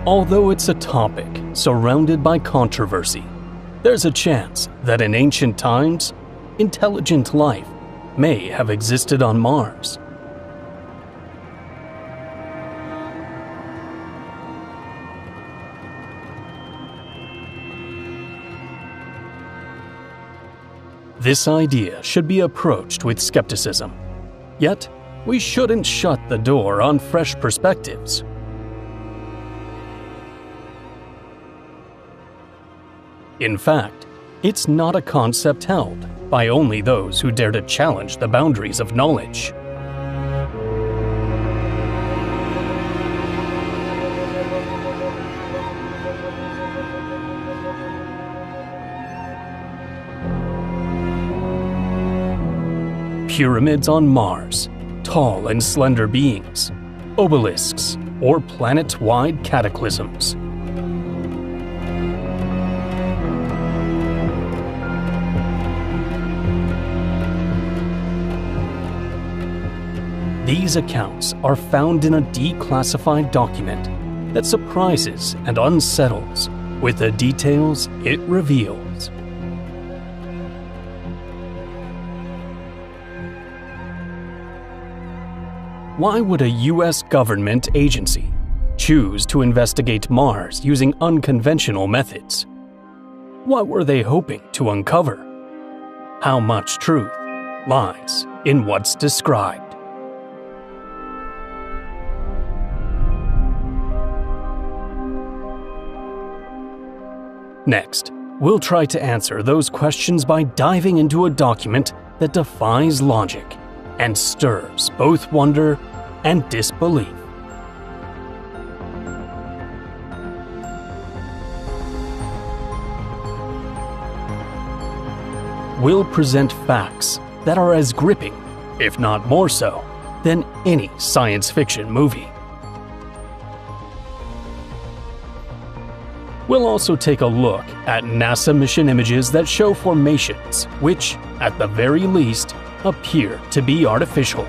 Although it's a topic surrounded by controversy, there's a chance that in ancient times, intelligent life may have existed on Mars. This idea should be approached with skepticism. Yet, we shouldn't shut the door on fresh perspectives. In fact, it's not a concept held by only those who dare to challenge the boundaries of knowledge. Pyramids on Mars, tall and slender beings, obelisks, or planet-wide cataclysms. These accounts are found in a declassified document that surprises and unsettles with the details it reveals. Why would a US government agency choose to investigate Mars using unconventional methods? What were they hoping to uncover? How much truth lies in what's described? Next, we'll try to answer those questions by diving into a document that defies logic and stirs both wonder and disbelief. We'll present facts that are as gripping, if not more so, than any science fiction movie. We'll also take a look at NASA mission images that show formations which, at the very least, appear to be artificial.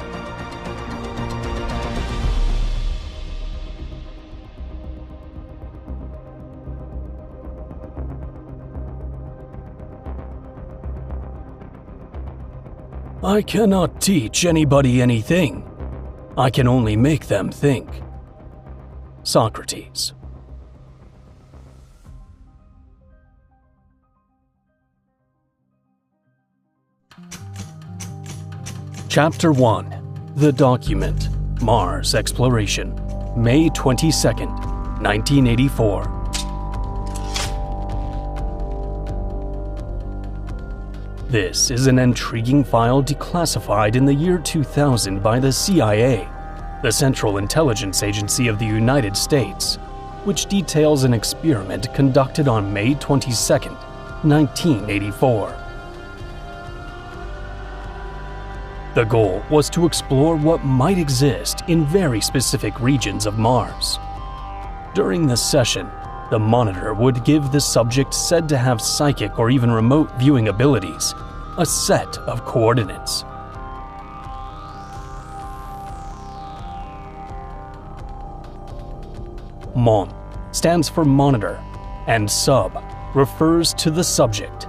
I cannot teach anybody anything. I can only make them think. Socrates. Chapter 1. The Document. Mars Exploration. May 22nd, 1984. This is an intriguing file declassified in the year 2000 by the CIA, the Central Intelligence Agency of the United States, which details an experiment conducted on May 22nd, 1984. The goal was to explore what might exist in very specific regions of Mars. During the session, the monitor would give the subject said to have psychic or even remote viewing abilities a set of coordinates. MON stands for monitor, and sub refers to the subject.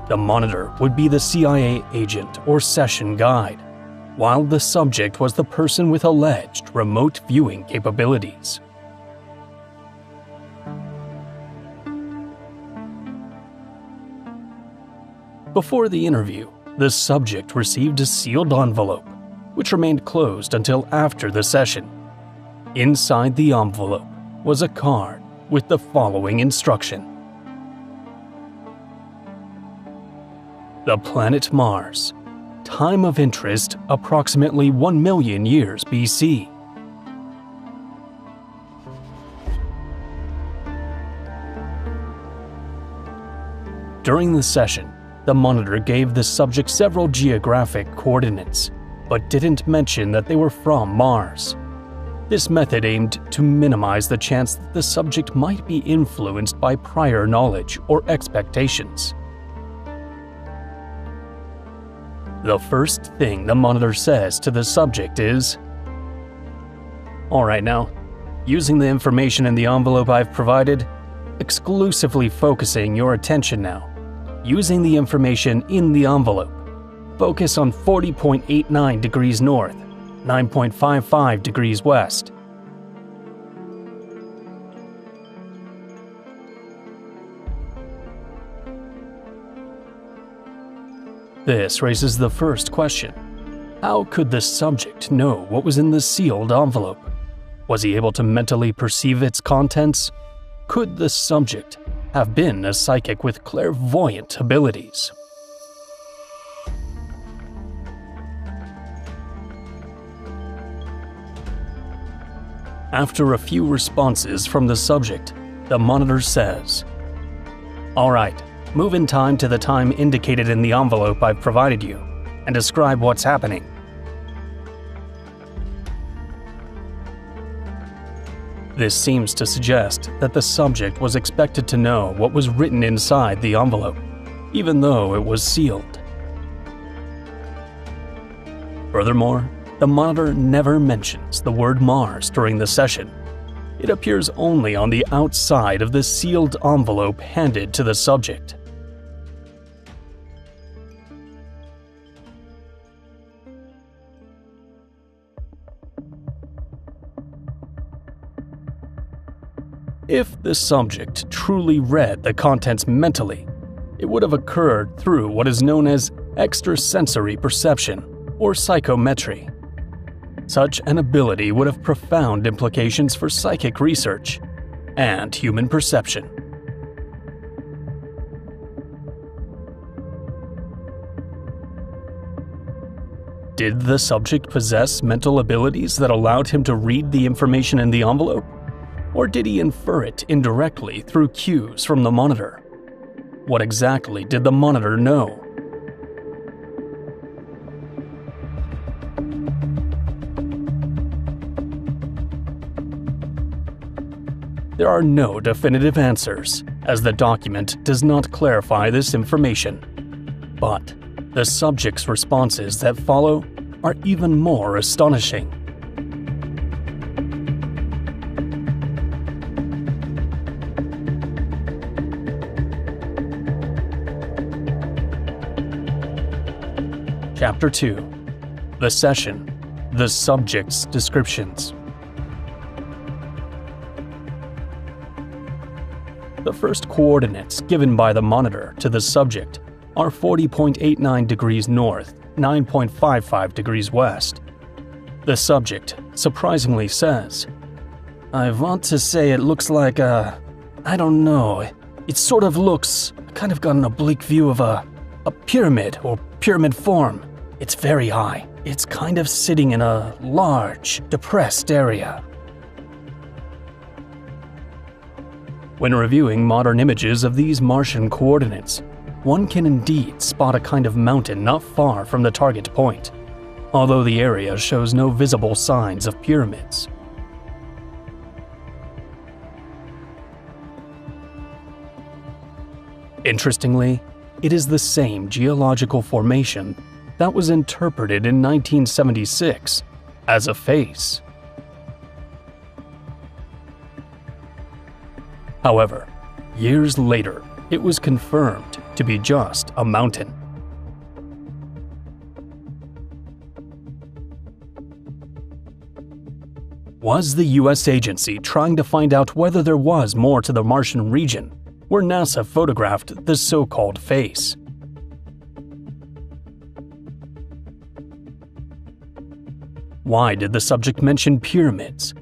The monitor would be the CIA agent or session guide, while the subject was the person with alleged remote viewing capabilities. Before the interview, the subject received a sealed envelope, which remained closed until after the session. Inside the envelope was a card with the following instruction. The planet Mars. Time of interest approximately 1 million years BC. During the session, the monitor gave the subject several geographic coordinates, but didn't mention that they were from Mars. This method aimed to minimize the chance that the subject might be influenced by prior knowledge or expectations. The first thing the monitor says to the subject is, "All right now, Using the information in the envelope I've provided, exclusively focusing your attention now. Using the information in the envelope, focus on 40.89 degrees north, 9.55 degrees west. This raises the first question. How could the subject know what was in the sealed envelope? Was he able to mentally perceive its contents? Could the subject have been a psychic with clairvoyant abilities? After a few responses from the subject, the monitor says, "All right, move in time to the time indicated in the envelope I've provided you, and describe what's happening." This seems to suggest that the subject was expected to know what was written inside the envelope, even though it was sealed. Furthermore, the monitor never mentions the word Mars during the session. It appears only on the outside of the sealed envelope handed to the subject. If the subject truly read the contents mentally, it would have occurred through what is known as extrasensory perception or psychometry. Such an ability would have profound implications for psychic research and human perception. Did the subject possess mental abilities that allowed him to read the information in the envelope? Or did he infer it indirectly through cues from the monitor? What exactly did the monitor know? There are no definitive answers, as the document does not clarify this information. But the subject's responses that follow are even more astonishing. Chapter 2. The Session. The Subject's Descriptions. The first coordinates given by the monitor to the subject are 40.89 degrees north, 9.55 degrees west. The subject surprisingly says, "I want to say it looks like I don't know, it sort of looks, I kind of got an oblique view of a pyramid or pyramid form. It's very high. It's kind of sitting in a large, depressed area." When reviewing modern images of these Martian coordinates, one can indeed spot a kind of mountain not far from the target point, although the area shows no visible signs of pyramids. Interestingly, it is the same geological formation that was interpreted in 1976 as a face. However, years later, it was confirmed to be just a mountain. Was the US agency trying to find out whether there was more to the Martian region where NASA photographed the so-called face? Why did the subject mention pyramids?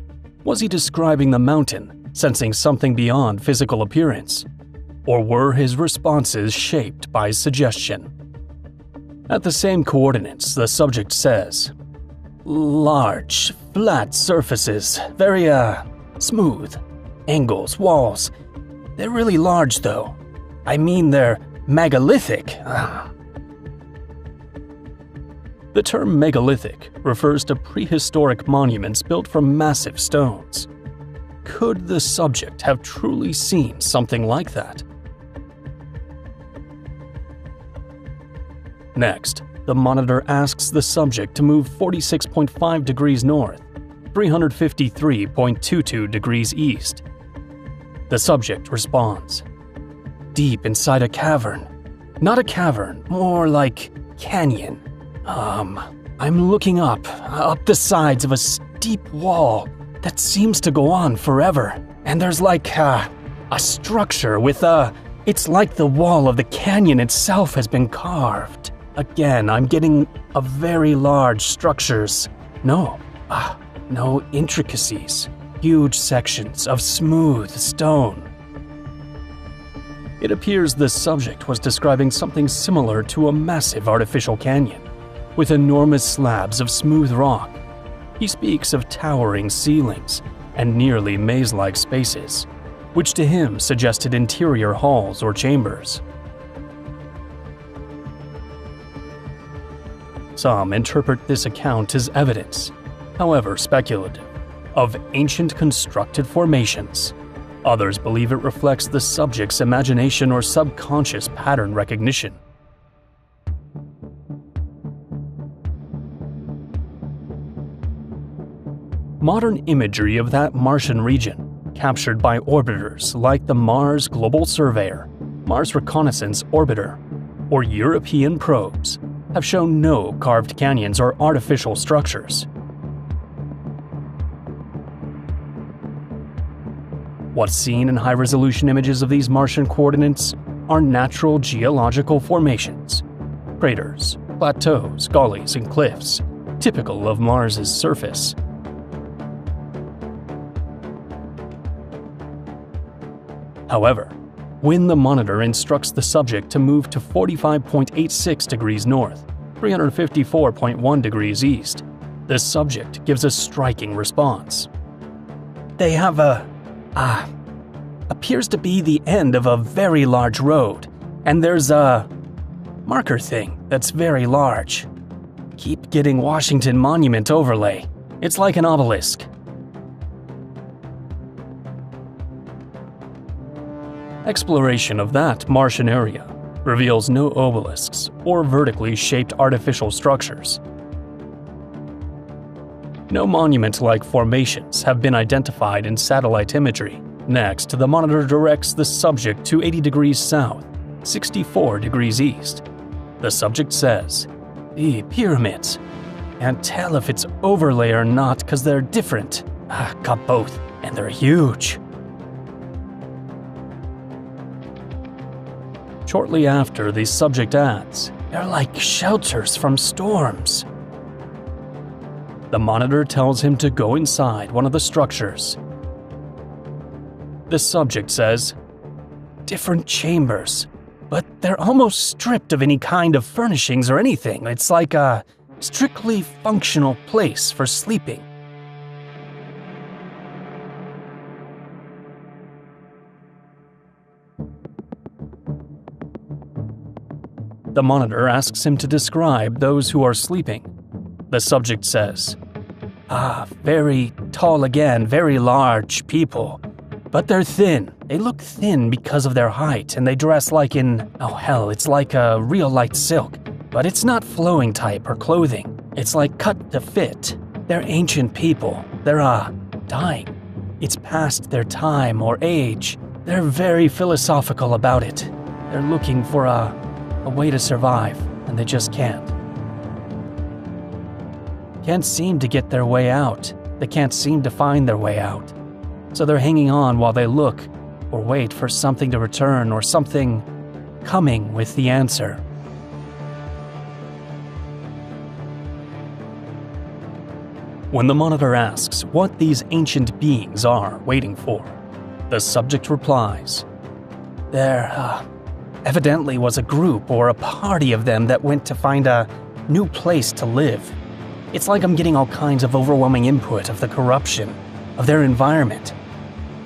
Was he describing the mountain, sensing something beyond physical appearance? Or were his responses shaped by suggestion? At the same coordinates, the subject says, "Large, flat surfaces, very, smooth. Angles, walls. They're really large, though. I mean, they're megalithic." The term megalithic refers to prehistoric monuments built from massive stones. Could the subject have truly seen something like that? Next, the monitor asks the subject to move 46.5 degrees north, 353.22 degrees east. The subject responds, "Deep inside a cavern. Not a cavern, more like canyon. I'm looking up the sides of a steep wall that seems to go on forever. And there's like a structure with it's like the wall of the canyon itself has been carved. Again, I'm getting a very large structures. No intricacies. Huge sections of smooth stone." It appears the subject was describing something similar to a massive artificial canyon, with enormous slabs of smooth rock. He speaks of towering ceilings and nearly maze-like spaces, which to him suggested interior halls or chambers. Some interpret this account as evidence, however speculative, of ancient constructed formations. Others believe it reflects the subject's imagination or subconscious pattern recognition. Modern imagery of that Martian region, captured by orbiters like the Mars Global Surveyor, Mars Reconnaissance Orbiter, or European probes, have shown no carved canyons or artificial structures. What's seen in high-resolution images of these Martian coordinates are natural geological formations, craters, plateaus, gullies, and cliffs, typical of Mars's surface. However, when the monitor instructs the subject to move to 45.86 degrees north, 354.1 degrees east, the subject gives a striking response. They have appears to be the end of a very large road, and there's a marker thing that's very large. Keep getting Washington Monument overlay. It's like an obelisk. Exploration of that Martian area reveals no obelisks or vertically shaped artificial structures. No monument-like formations have been identified in satellite imagery. Next, the monitor directs the subject to 80 degrees south, 64 degrees east. The subject says, "The pyramids. Can't tell if it's overlay or not because they're different. Got both, and they're huge." Shortly after, the subject adds, "They're like shelters from storms." The monitor tells him to go inside one of the structures. The subject says, "Different chambers, but they're almost stripped of any kind of furnishings or anything. It's like a strictly functional place for sleeping." The monitor asks him to describe those who are sleeping. The subject says, "Very tall again, very large people. But they're thin. They look thin because of their height, and they dress like it's like a real light silk. But it's not flowing type or clothing. It's like cut to fit. They're ancient people. They're, dying. It's past their time or age. They're very philosophical about it. They're looking for a way to survive, and they just can't. Can't seem to get their way out. They can't seem to find their way out. So they're hanging on while they look or wait for something to return or something coming with the answer." When the monitor asks what these ancient beings are waiting for, the subject replies, "There evidently was a group or a party of them that went to find a new place to live. It's like I'm getting all kinds of overwhelming input of the corruption of their environment.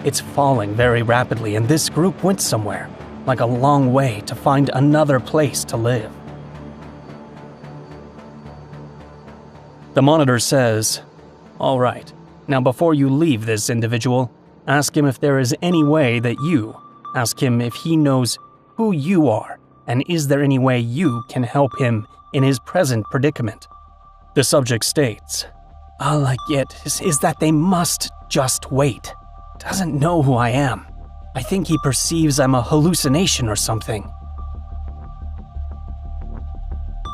It's falling very rapidly, and this group went somewhere, like a long way, to find another place to live." The monitor says, "All right, now before you leave this individual, ask him if there is any way that ask him if he knows who you are, and is there any way you can help him in his present predicament?" The subject states, All I get is that they must just wait. Doesn't know who I am. I think he perceives I'm a hallucination or something.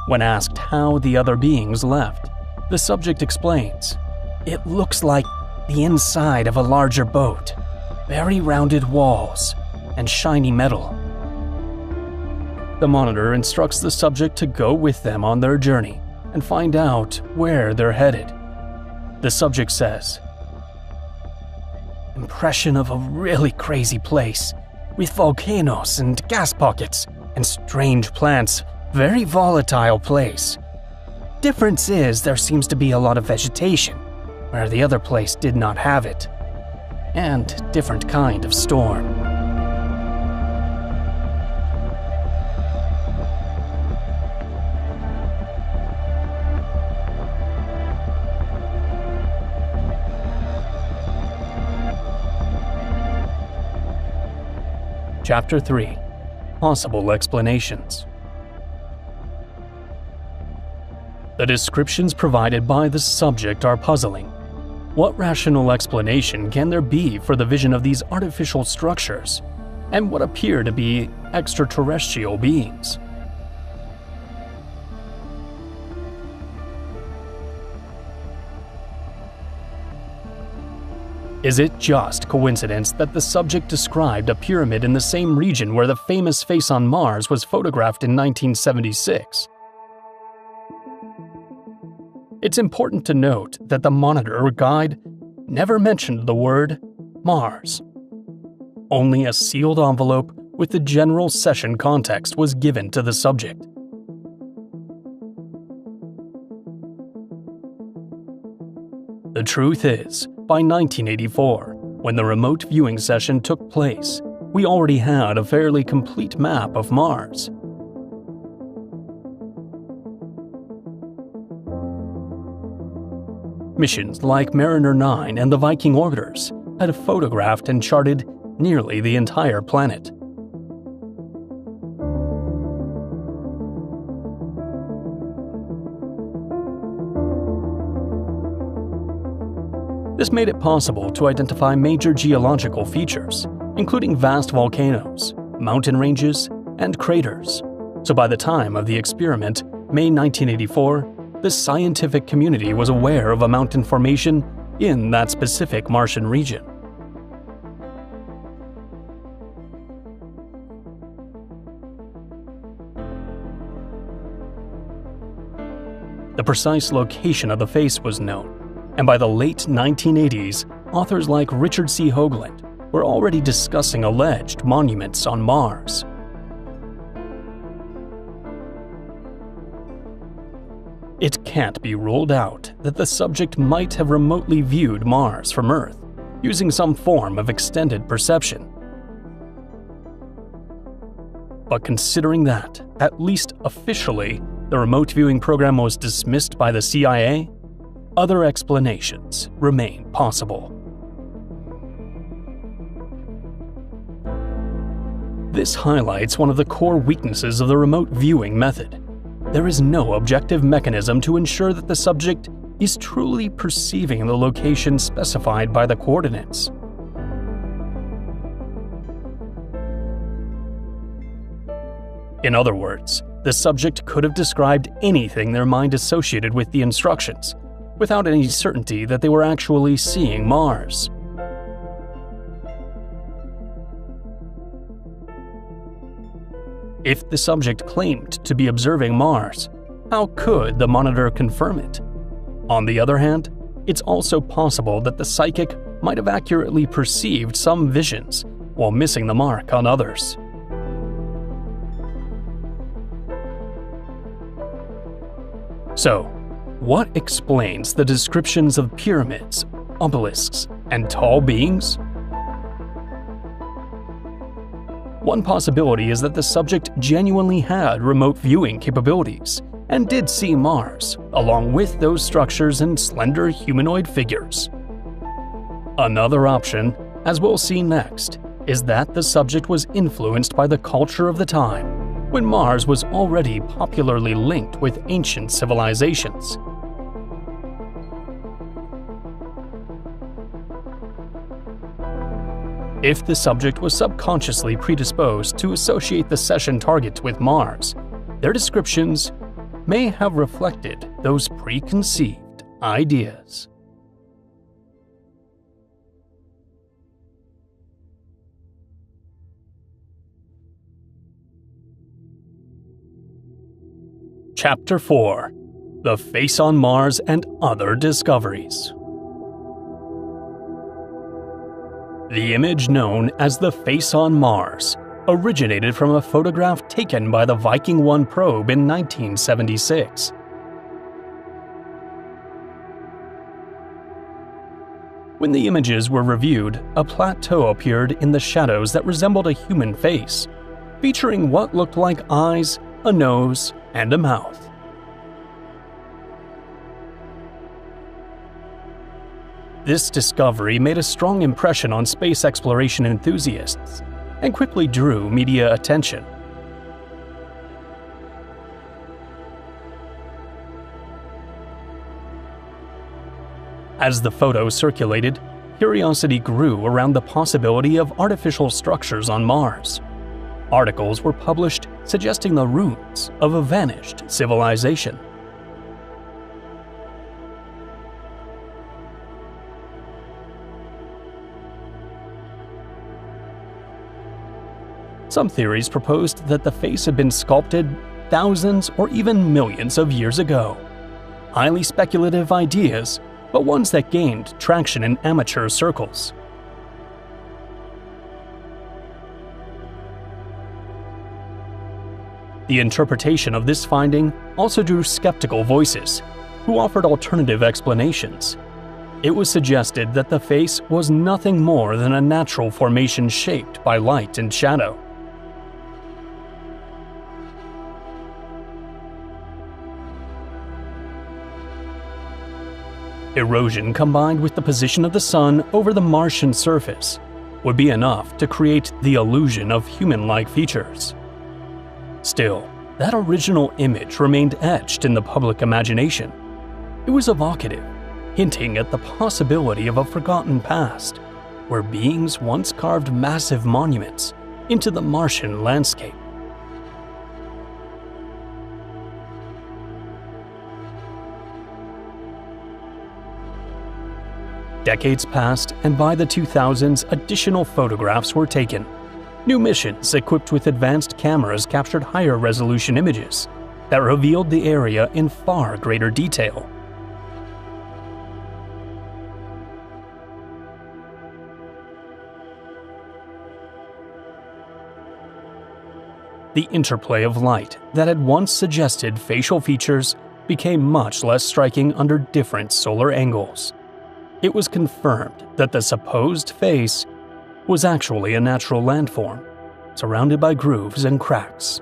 When asked how the other beings left, the subject explains, "It looks like the inside of a larger boat, very rounded walls, and shiny metal." The monitor instructs the subject to go with them on their journey and find out where they're headed. The subject says, "Impression of a really crazy place, with volcanoes and gas pockets and strange plants, very volatile place. Difference is there seems to be a lot of vegetation, where the other place did not have it, and different kind of storm." Chapter 3. Possible Explanations. The descriptions provided by the subject are puzzling. What rational explanation can there be for the vision of these artificial structures and what appear to be extraterrestrial beings? Is it just coincidence that the subject described a pyramid in the same region where the famous face on Mars was photographed in 1976? It's important to note that the monitor guide never mentioned the word Mars. Only a sealed envelope with the general session context was given to the subject. The truth is, by 1984, when the remote viewing session took place, we already had a fairly complete map of Mars. Missions like Mariner 9 and the Viking orbiters had photographed and charted nearly the entire planet. This made it possible to identify major geological features, including vast volcanoes, mountain ranges, and craters. So by the time of the experiment, May 1984, the scientific community was aware of a mountain formation in that specific Martian region. The precise location of the face was known, and by the late 1980s, authors like Richard C. Hoagland were already discussing alleged monuments on Mars. It can't be ruled out that the subject might have remotely viewed Mars from Earth, using some form of extended perception. But considering that, at least officially, the remote viewing program was dismissed by the CIA, other explanations remain possible. This highlights one of the core weaknesses of the remote viewing method. There is no objective mechanism to ensure that the subject is truly perceiving the location specified by the coordinates. In other words, the subject could have described anything their mind associated with the instructions, without any certainty that they were actually seeing Mars. If the subject claimed to be observing Mars, how could the monitor confirm it? On the other hand, it's also possible that the psychic might have accurately perceived some visions while missing the mark on others. So, what explains the descriptions of pyramids, obelisks, and tall beings? One possibility is that the subject genuinely had remote viewing capabilities and did see Mars, along with those structures and slender humanoid figures. Another option, as we'll see next, is that the subject was influenced by the culture of the time, when Mars was already popularly linked with ancient civilizations. If the subject was subconsciously predisposed to associate the session target with Mars, their descriptions may have reflected those preconceived ideas. Chapter 4: The Face on Mars and Other Discoveries. The image known as the Face on Mars originated from a photograph taken by the Viking 1 probe in 1976. When the images were reviewed, a plateau appeared in the shadows that resembled a human face, featuring what looked like eyes, a nose, and a mouth. This discovery made a strong impression on space exploration enthusiasts and quickly drew media attention. As the photo circulated, curiosity grew around the possibility of artificial structures on Mars. Articles were published suggesting the ruins of a vanished civilization. Some theories proposed that the face had been sculpted thousands or even millions of years ago. Highly speculative ideas, but ones that gained traction in amateur circles. The interpretation of this finding also drew skeptical voices, who offered alternative explanations. It was suggested that the face was nothing more than a natural formation shaped by light and shadow. Erosion combined with the position of the sun over the Martian surface would be enough to create the illusion of human-like features. Still, that original image remained etched in the public imagination. It was evocative, hinting at the possibility of a forgotten past, where beings once carved massive monuments into the Martian landscape. Decades passed, and by the 2000s, additional photographs were taken. New missions equipped with advanced cameras captured higher resolution images that revealed the area in far greater detail. The interplay of light that had once suggested facial features became much less striking under different solar angles. It was confirmed that the supposed face was actually a natural landform, surrounded by grooves and cracks.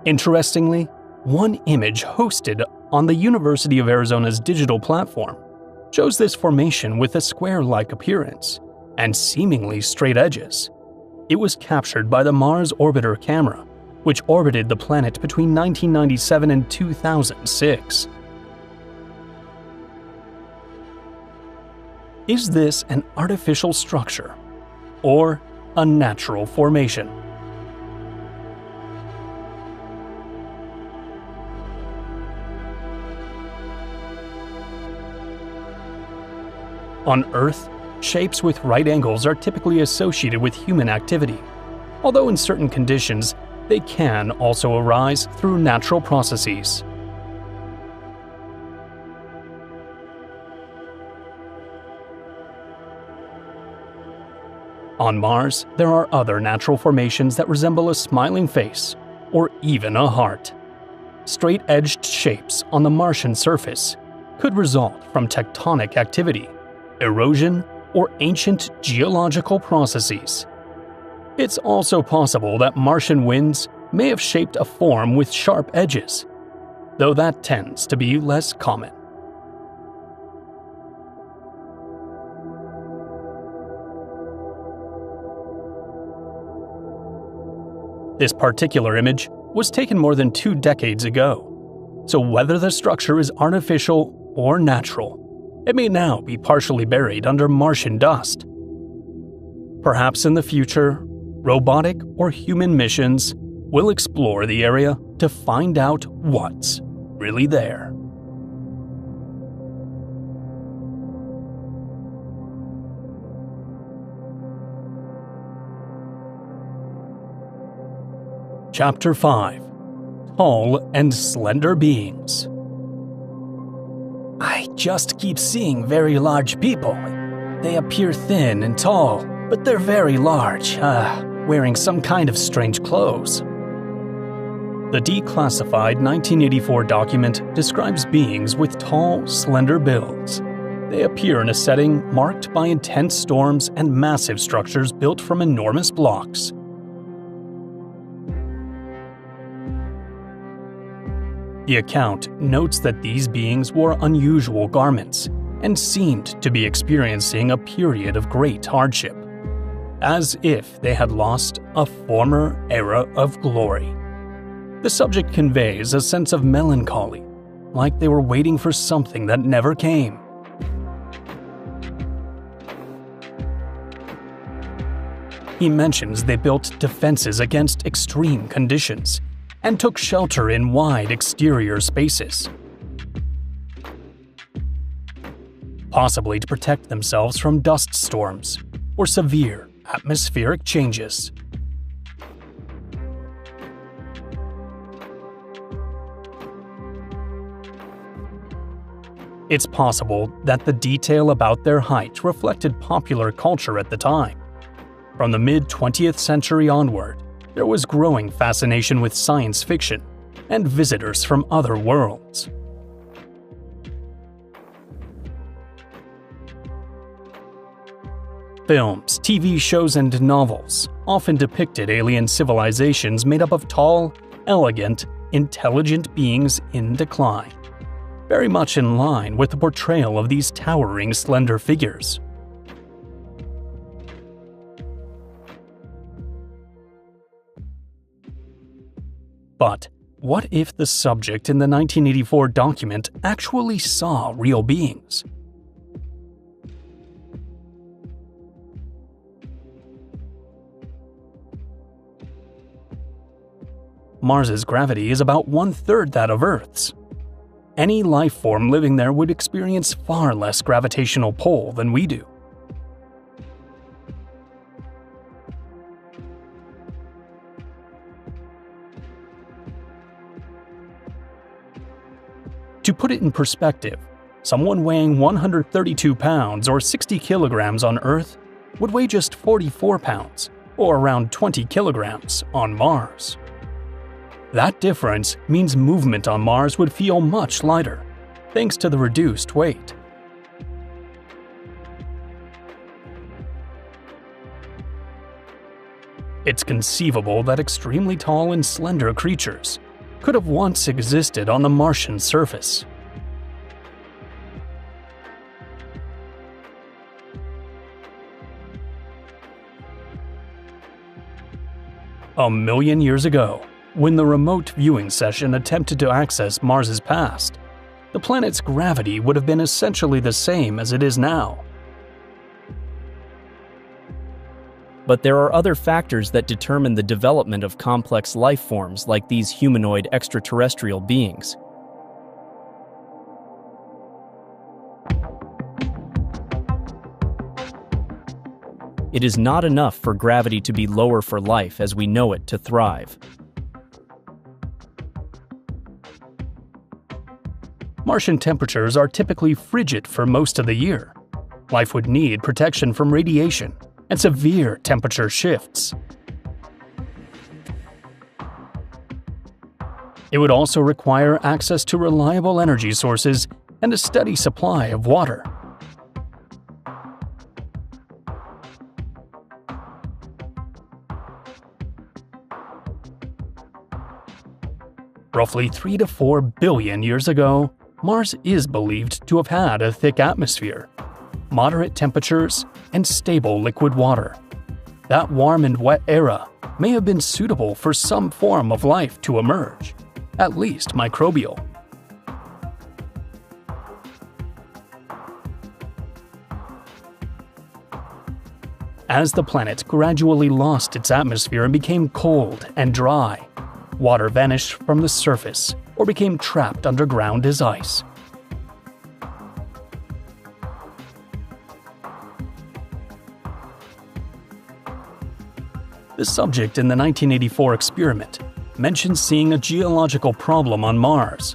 Interestingly, one image hosted on the University of Arizona's digital platform shows this formation with a square-like appearance and seemingly straight edges. It was captured by the Mars Orbiter camera, which orbited the planet between 1997 and 2006. Is this an artificial structure or a natural formation? On Earth, shapes with right angles are typically associated with human activity, although in certain conditions, they can also arise through natural processes. On Mars, there are other natural formations that resemble a smiling face or even a heart. Straight-edged shapes on the Martian surface could result from tectonic activity, erosion, or ancient geological processes. It's also possible that Martian winds may have shaped a form with sharp edges, though that tends to be less common. This particular image was taken more than 2 decades ago. so whether the structure is artificial or natural, it may now be partially buried under Martian dust. Perhaps in the future, robotic or human missions will explore the area to find out what's really there. Chapter 5: Tall and Slender Beings. I just keep seeing very large people. They appear thin and tall, but they're very large, wearing some kind of strange clothes. The declassified 1984 document describes beings with tall, slender builds. They appear in a setting marked by intense storms and massive structures built from enormous blocks. The account notes that these beings wore unusual garments and seemed to be experiencing a period of great hardship, as if they had lost a former era of glory. The subject conveys a sense of melancholy, like they were waiting for something that never came. He mentions they built defenses against extreme conditions and took shelter in wide exterior spaces, possibly to protect themselves from dust storms or severe atmospheric changes. It's possible that the detail about their height reflected popular culture at the time. From the mid-20th century onward, there was growing fascination with science fiction and visitors from other worlds. Films, TV shows, and novels often depicted alien civilizations made up of tall, elegant, intelligent beings in decline, very much in line with the portrayal of these towering, slender figures. But what if the subject in the 1984 document actually saw real beings? Mars's gravity is about 1/3 that of Earth's. Any life form living there would experience far less gravitational pull than we do. To put it in perspective, someone weighing 132 pounds or 60 kilograms on Earth would weigh just 44 pounds, or around 20 kilograms, on Mars. That difference means movement on Mars would feel much lighter, thanks to the reduced weight. It's conceivable that extremely tall and slender creatures could have once existed on the Martian surface. A million years ago, when the remote viewing session attempted to access Mars's past, the planet's gravity would have been essentially the same as it is now. But there are other factors that determine the development of complex life forms like these humanoid extraterrestrial beings. It is not enough for gravity to be lower for life as we know it to thrive. Martian temperatures are typically frigid for most of the year. Life would need protection from radiation and severe temperature shifts. It would also require access to reliable energy sources and a steady supply of water. Roughly 3 to 4 billion years ago, Mars is believed to have had a thick atmosphere, moderate temperatures, and stable liquid water. That warm and wet era may have been suitable for some form of life to emerge, at least microbial. As the planet gradually lost its atmosphere and became cold and dry, water vanished from the surface or became trapped underground as ice. The subject in the 1984 experiment mentioned seeing a geological problem on Mars.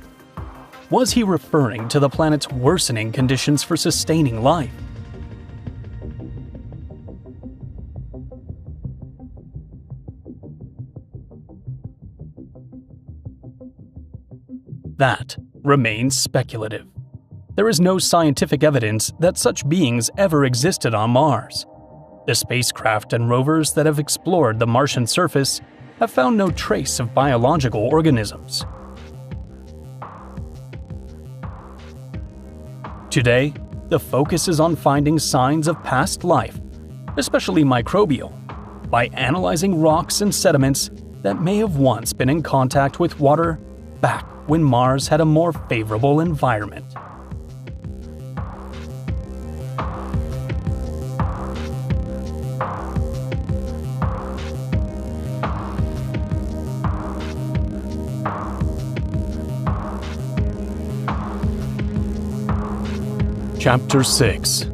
Was he referring to the planet's worsening conditions for sustaining life? That remains speculative. There is no scientific evidence that such beings ever existed on Mars. The spacecraft and rovers that have explored the Martian surface have found no trace of biological organisms. Today, the focus is on finding signs of past life, especially microbial, by analyzing rocks and sediments that may have once been in contact with water back when Mars had a more favorable environment. Chapter 6: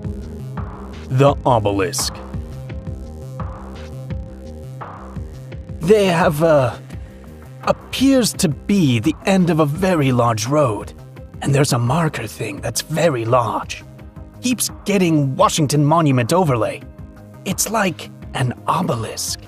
The Obelisk. They have appears to be the end of a very large road, and there's a marker thing that's very large. Keeps getting Washington Monument overlay. It's like an obelisk.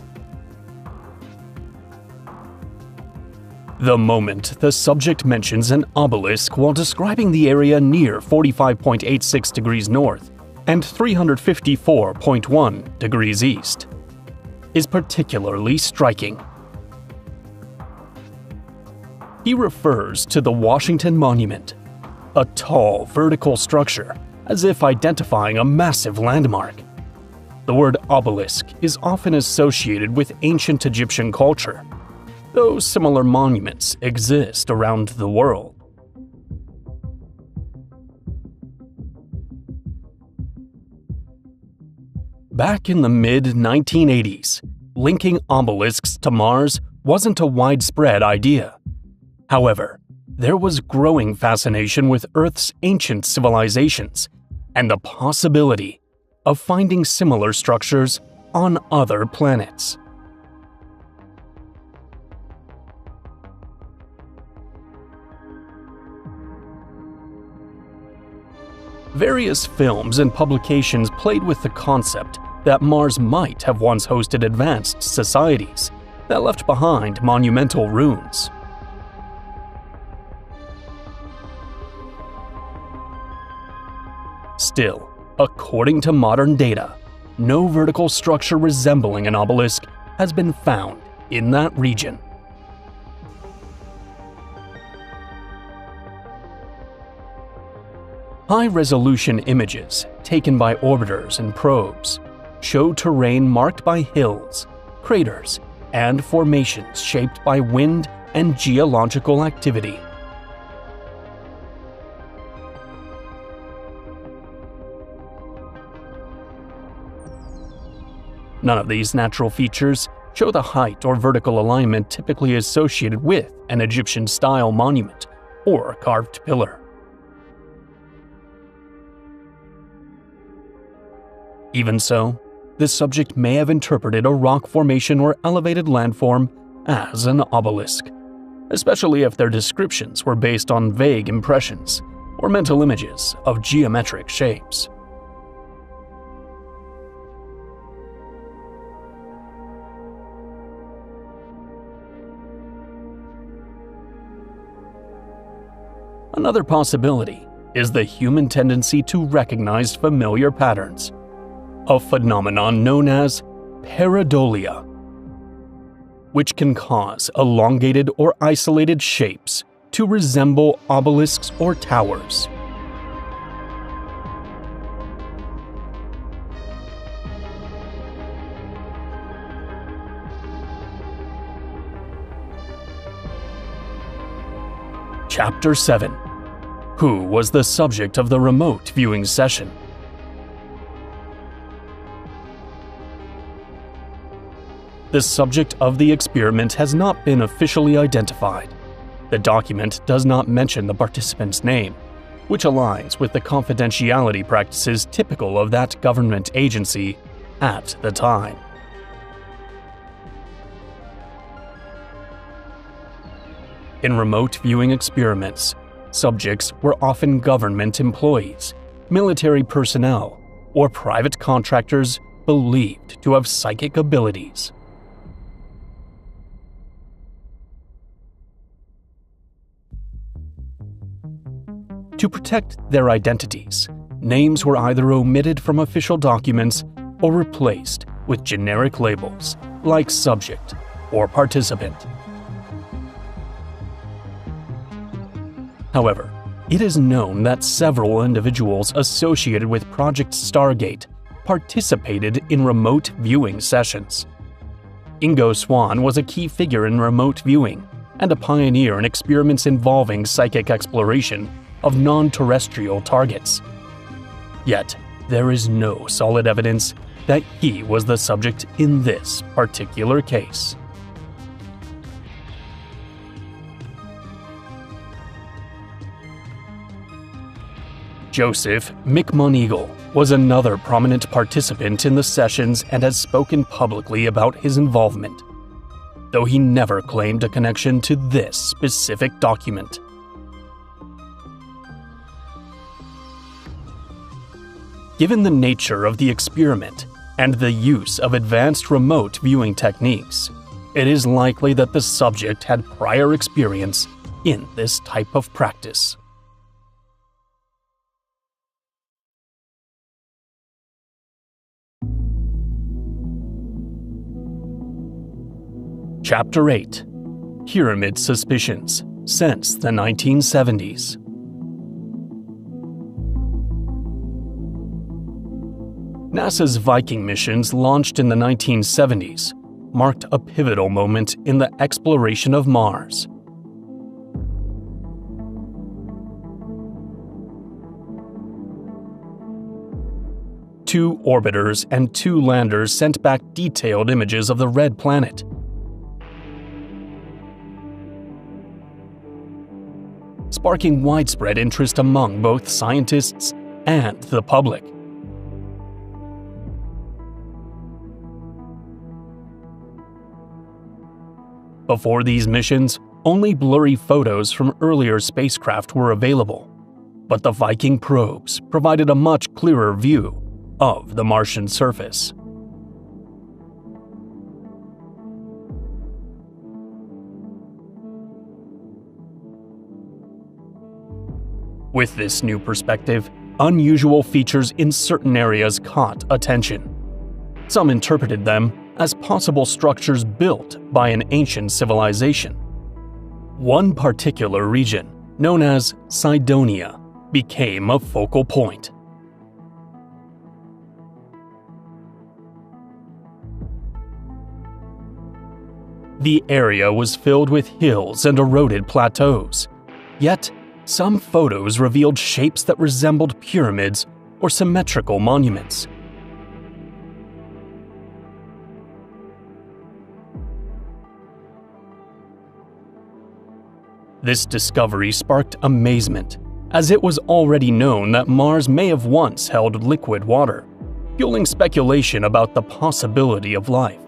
The moment the subject mentions an obelisk while describing the area near 45.86 degrees north and 354.1 degrees east is particularly striking. He refers to the Washington Monument, a tall, vertical structure, as if identifying a massive landmark. The word obelisk is often associated with ancient Egyptian culture, though similar monuments exist around the world. Back in the mid-1980s, linking obelisks to Mars wasn't a widespread idea. However, there was growing fascination with Earth's ancient civilizations and the possibility of finding similar structures on other planets. Various films and publications played with the concept that Mars might have once hosted advanced societies that left behind monumental ruins. Still, according to modern data, no vertical structure resembling an obelisk has been found in that region. High-resolution images taken by orbiters and probes show terrain marked by hills, craters, and formations shaped by wind and geological activity. None of these natural features show the height or vertical alignment typically associated with an Egyptian-style monument or carved pillar. Even so, the subject may have interpreted a rock formation or elevated landform as an obelisk, especially if their descriptions were based on vague impressions or mental images of geometric shapes. Another possibility is the human tendency to recognize familiar patterns, a phenomenon known as pareidolia, which can cause elongated or isolated shapes to resemble obelisks or towers. Chapter 7: Who was the subject of the remote viewing session? The subject of the experiment has not been officially identified. The document does not mention the participant's name, which aligns with the confidentiality practices typical of that government agency at the time. In remote viewing experiments, subjects were often government employees, military personnel, or private contractors believed to have psychic abilities. To protect their identities, names were either omitted from official documents or replaced with generic labels like subject or participant. However, it is known that several individuals associated with Project Stargate participated in remote viewing sessions. Ingo Swann was a key figure in remote viewing and a pioneer in experiments involving psychic exploration of non-terrestrial targets. Yet, there is no solid evidence that he was the subject in this particular case. Joseph McMoneagle was another prominent participant in the sessions and has spoken publicly about his involvement, though he never claimed a connection to this specific document. Given the nature of the experiment and the use of advanced remote viewing techniques, it is likely that the subject had prior experience in this type of practice. Chapter 8: Pyramid Suspicions Since the 1970s. NASA's Viking missions, launched in the 1970s, marked a pivotal moment in the exploration of Mars. Two orbiters and two landers sent back detailed images of the red planet. Sparking widespread interest among both scientists and the public. Before these missions, only blurry photos from earlier spacecraft were available, but the Viking probes provided a much clearer view of the Martian surface. With this new perspective, unusual features in certain areas caught attention. Some interpreted them as possible structures built by an ancient civilization. One particular region, known as Cydonia, became a focal point. The area was filled with hills and eroded plateaus, yet some photos revealed shapes that resembled pyramids or symmetrical monuments. This discovery sparked amazement, as it was already known that Mars may have once held liquid water, fueling speculation about the possibility of life.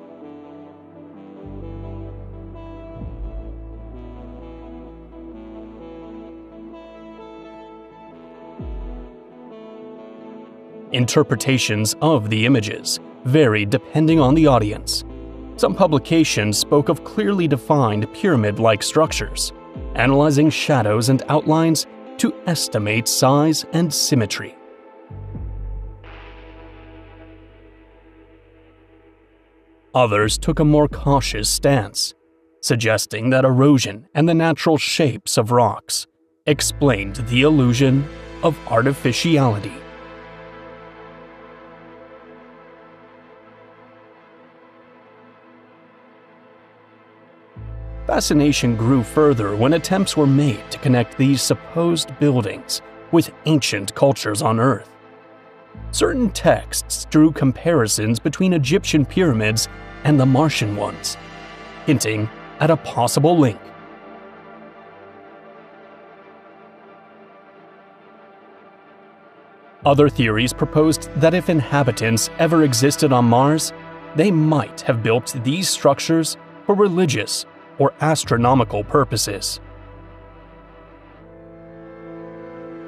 Interpretations of the images varied depending on the audience. Some publications spoke of clearly defined pyramid-like structures, analyzing shadows and outlines to estimate size and symmetry. Others took a more cautious stance, suggesting that erosion and the natural shapes of rocks explained the illusion of artificiality. Fascination grew further when attempts were made to connect these supposed buildings with ancient cultures on Earth. Certain texts drew comparisons between Egyptian pyramids and the Martian ones, hinting at a possible link. Other theories proposed that if inhabitants ever existed on Mars, they might have built these structures for religious or astronomical purposes.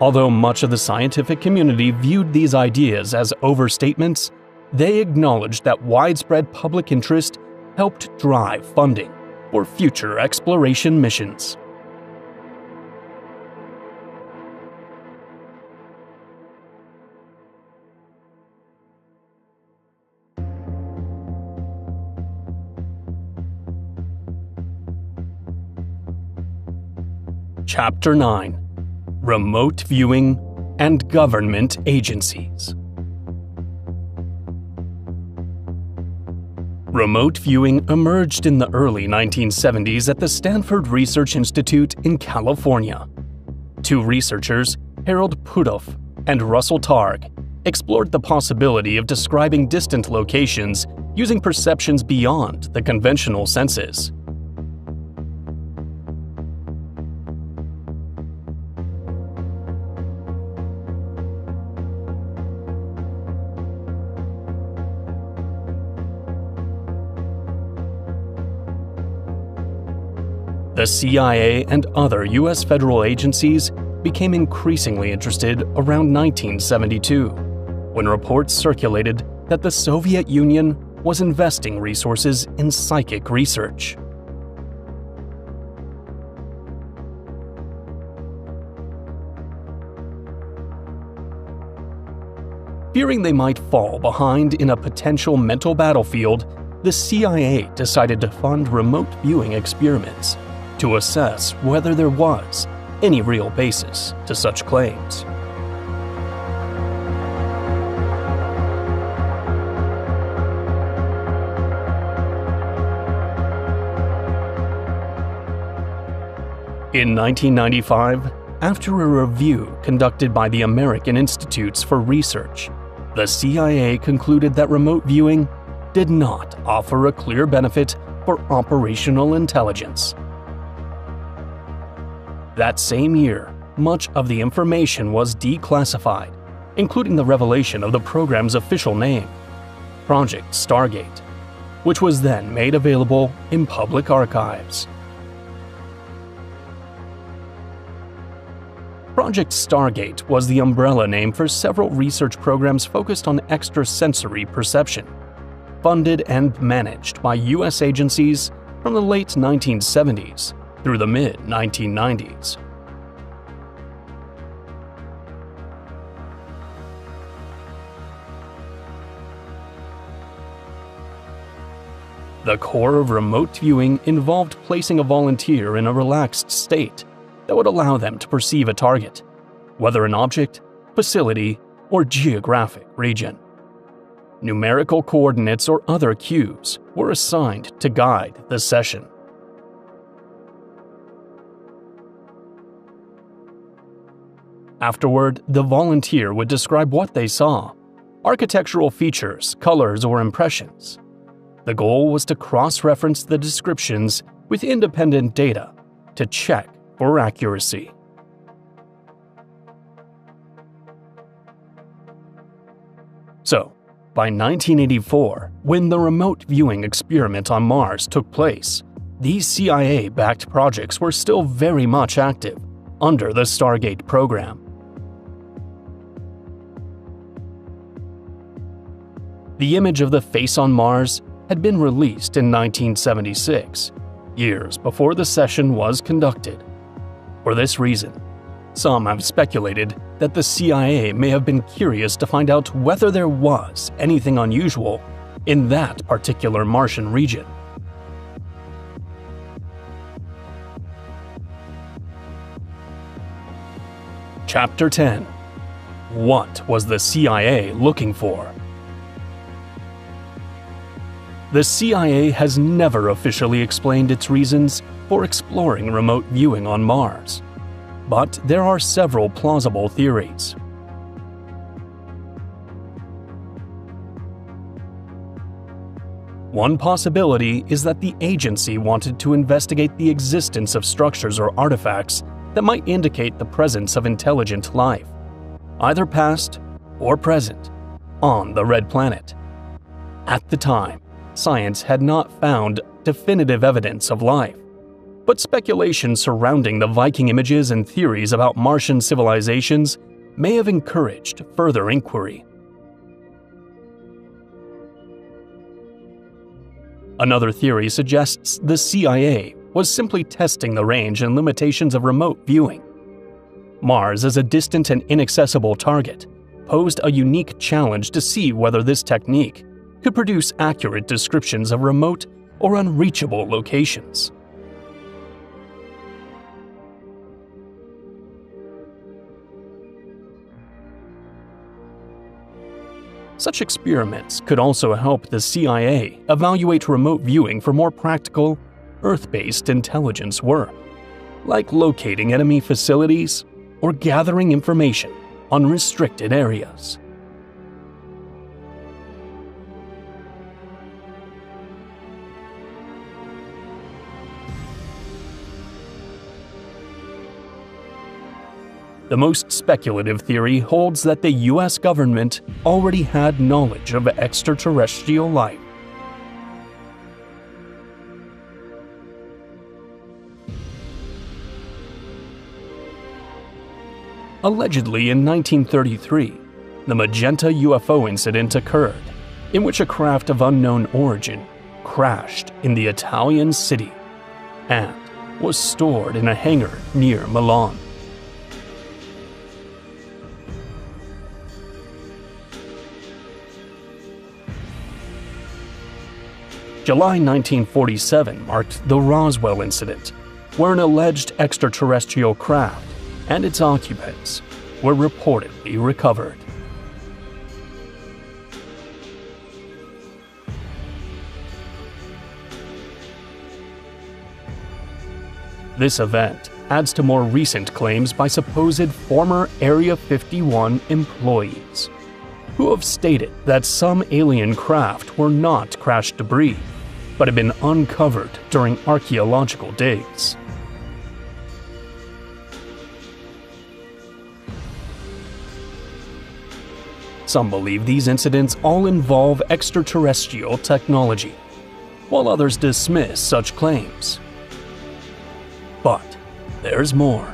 Although much of the scientific community viewed these ideas as overstatements, they acknowledged that widespread public interest helped drive funding for future exploration missions. Chapter 9: Remote Viewing and Government Agencies. Remote viewing emerged in the early 1970s at the Stanford Research Institute in California. Two researchers, Harold Puthoff and Russell Targ, explored the possibility of describing distant locations using perceptions beyond the conventional senses. The CIA and other U.S. federal agencies became increasingly interested around 1972, when reports circulated that the Soviet Union was investing resources in psychic research. Fearing they might fall behind in a potential mental battlefield, the CIA decided to fund remote viewing experiments to assess whether there was any real basis to such claims. In 1995, after a review conducted by the American Institutes for Research, the CIA concluded that remote viewing did not offer a clear benefit for operational intelligence. That same year, much of the information was declassified, including the revelation of the program's official name, Project Stargate, which was then made available in public archives. Project Stargate was the umbrella name for several research programs focused on extrasensory perception, funded and managed by U.S. agencies from the late 1970s through the mid-1990s. The core of remote viewing involved placing a volunteer in a relaxed state that would allow them to perceive a target, whether an object, facility, or geographic region. Numerical coordinates or other cues were assigned to guide the session. Afterward, the volunteer would describe what they saw, architectural features, colors, or impressions. The goal was to cross-reference the descriptions with independent data to check for accuracy. So, by 1984, when the remote viewing experiment on Mars took place, these CIA-backed projects were still very much active under the Stargate program. The image of the face on Mars had been released in 1976, years before the session was conducted. For this reason, some have speculated that the CIA may have been curious to find out whether there was anything unusual in that particular Martian region. Chapter 10: What was the CIA looking for? The CIA has never officially explained its reasons for exploring remote viewing on Mars, but there are several plausible theories. One possibility is that the agency wanted to investigate the existence of structures or artifacts that might indicate the presence of intelligent life, either past or present, on the Red Planet. At the time, science had not found definitive evidence of life, but speculation surrounding the Viking images and theories about Martian civilizations may have encouraged further inquiry. Another theory suggests the CIA was simply testing the range and limitations of remote viewing. Mars, as a distant and inaccessible target, posed a unique challenge to see whether this technique could produce accurate descriptions of remote or unreachable locations. Such experiments could also help the CIA evaluate remote viewing for more practical, Earth-based intelligence work, like locating enemy facilities or gathering information on restricted areas. The most speculative theory holds that the US government already had knowledge of extraterrestrial life. Allegedly in 1933, the Magenta UFO incident occurred, in which a craft of unknown origin crashed in the Italian city and was stored in a hangar near Milan. July 1947 marked the Roswell incident, where an alleged extraterrestrial craft and its occupants were reportedly recovered. This event adds to more recent claims by supposed former Area 51 employees, who have stated that some alien craft were not crash debris, but had been uncovered during archaeological digs. Some believe these incidents all involve extraterrestrial technology, while others dismiss such claims. But there's more.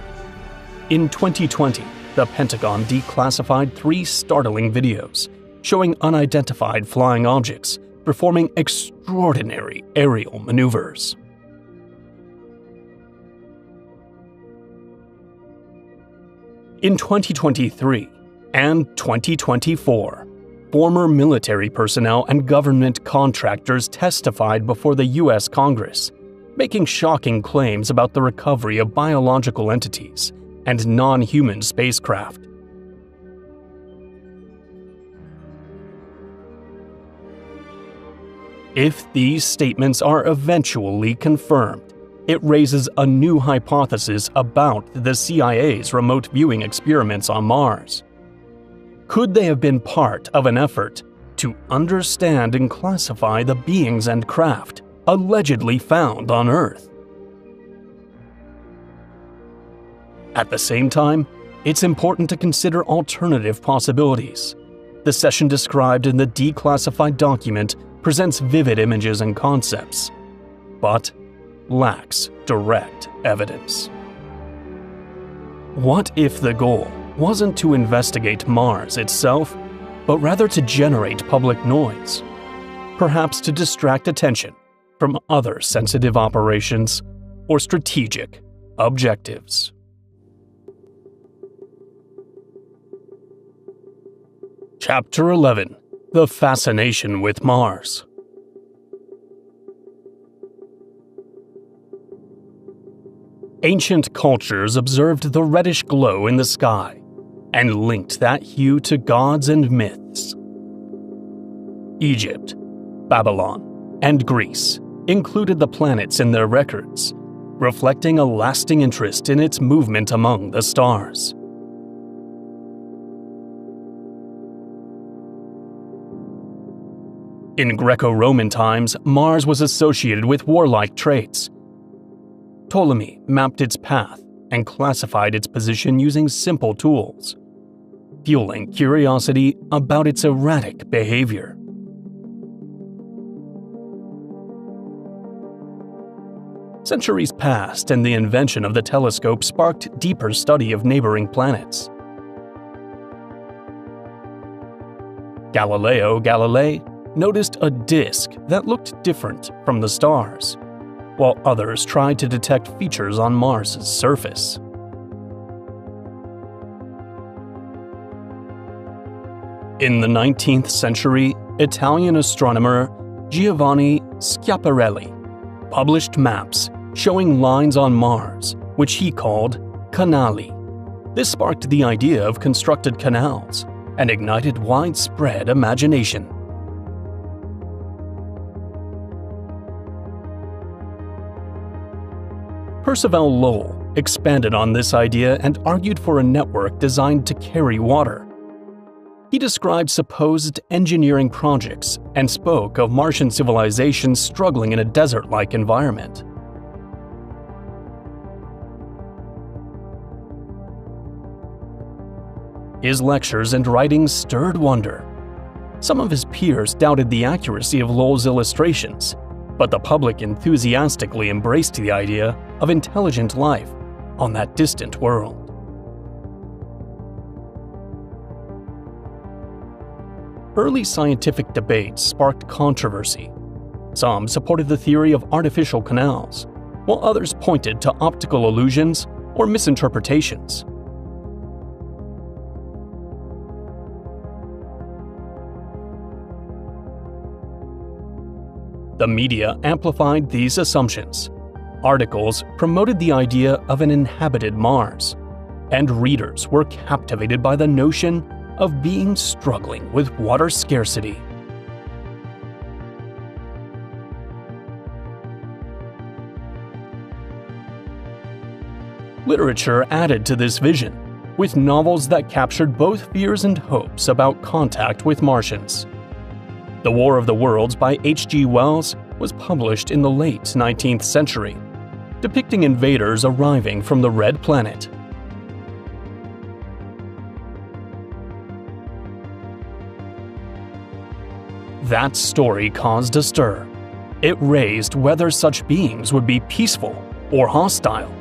In 2020, the Pentagon declassified 3 startling videos showing unidentified flying objects performing extraordinary aerial maneuvers. In 2023 and 2024, former military personnel and government contractors testified before the U.S. Congress, making shocking claims about the recovery of biological entities and non-human spacecraft. If these statements are eventually confirmed, it raises a new hypothesis about the CIA's remote viewing experiments on Mars. Could they have been part of an effort to understand and classify the beings and craft allegedly found on Earth? At the same time, it's important to consider alternative possibilities. The session described in the declassified document presents vivid images and concepts, but lacks direct evidence. What if the goal wasn't to investigate Mars itself, but rather to generate public noise, perhaps to distract attention from other sensitive operations or strategic objectives? Chapter 11: The Fascination with Mars. Ancient cultures observed the reddish glow in the sky and linked that hue to gods and myths. Egypt, Babylon, and Greece included the planets in their records, reflecting a lasting interest in its movement among the stars. In Greco-Roman times, Mars was associated with warlike traits. Ptolemy mapped its path and classified its position using simple tools, fueling curiosity about its erratic behavior. Centuries passed, and the invention of the telescope sparked deeper study of neighboring planets. Galileo Galilei noticed a disk that looked different from the stars, while others tried to detect features on Mars' surface. In the 19th century, Italian astronomer Giovanni Schiaparelli published maps showing lines on Mars, which he called canali. This sparked the idea of constructed canals and ignited widespread imagination. Percival Lowell expanded on this idea and argued for a network designed to carry water. He described supposed engineering projects and spoke of Martian civilizations struggling in a desert-like environment. His lectures and writings stirred wonder. Some of his peers doubted the accuracy of Lowell's illustrations, but the public enthusiastically embraced the idea of intelligent life on that distant world. Early scientific debates sparked controversy. Some supported the theory of artificial canals, while others pointed to optical illusions or misinterpretations. The media amplified these assumptions. Articles promoted the idea of an inhabited Mars, and readers were captivated by the notion of beings struggling with water scarcity. Literature added to this vision, with novels that captured both fears and hopes about contact with Martians. The War of the Worlds by H.G. Wells was published in the late 19th century, depicting invaders arriving from the Red Planet. That story caused a stir. It raised whether such beings would be peaceful or hostile.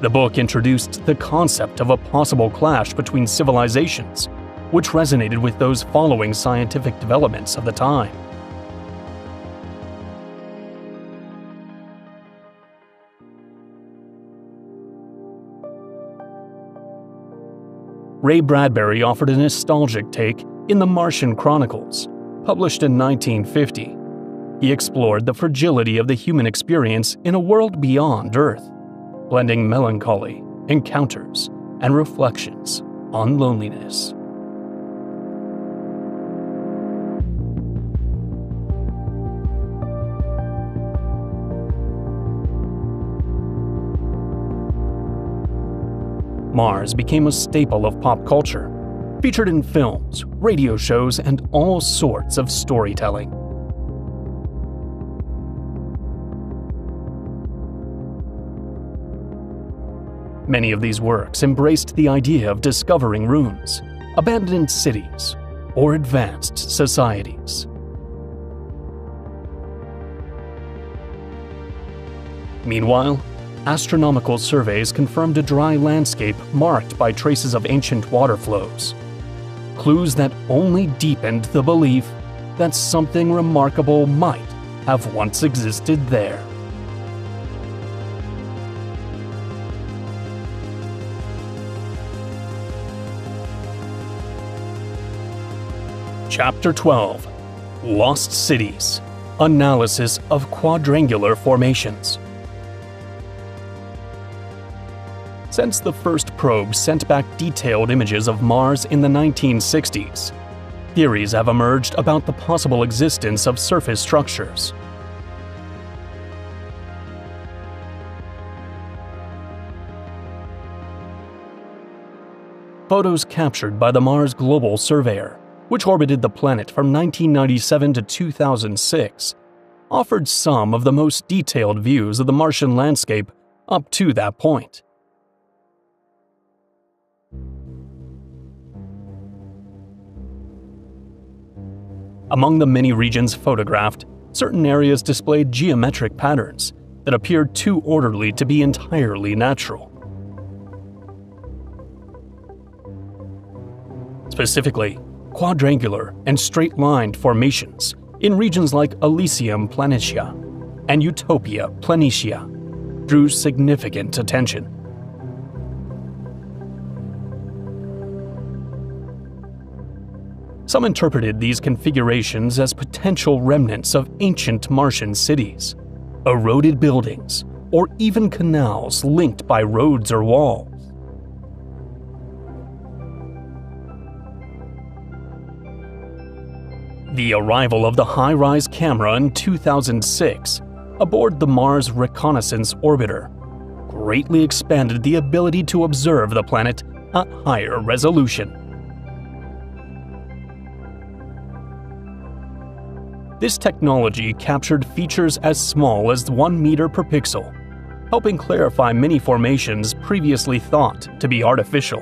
The book introduced the concept of a possible clash between civilizations, which resonated with those following scientific developments of the time. Ray Bradbury offered a nostalgic take in The Martian Chronicles, published in 1950. He explored the fragility of the human experience in a world beyond Earth, blending melancholy, encounters, and reflections on loneliness. Mars became a staple of pop culture, featured in films, radio shows, and all sorts of storytelling. Many of these works embraced the idea of discovering ruins, abandoned cities, or advanced societies. Meanwhile, astronomical surveys confirmed a dry landscape marked by traces of ancient water flows, clues that only deepened the belief that something remarkable might have once existed there. Chapter 12: Lost Cities – Analysis of Quadrangular Formations. Since the first probe sent back detailed images of Mars in the 1960s, theories have emerged about the possible existence of surface structures. Photos captured by the Mars Global Surveyor which orbited the planet from 1997 to 2006, offered some of the most detailed views of the Martian landscape up to that point. Among the many regions photographed, certain areas displayed geometric patterns that appeared too orderly to be entirely natural. Specifically, quadrangular and straight-lined formations in regions like Elysium Planitia and Utopia Planitia drew significant attention. Some interpreted these configurations as potential remnants of ancient Martian cities, eroded buildings, or even canals linked by roads or walls. The arrival of the HiRISE camera in 2006 aboard the Mars Reconnaissance Orbiter greatly expanded the ability to observe the planet at higher resolution. This technology captured features as small as 1 meter per pixel, helping clarify many formations previously thought to be artificial.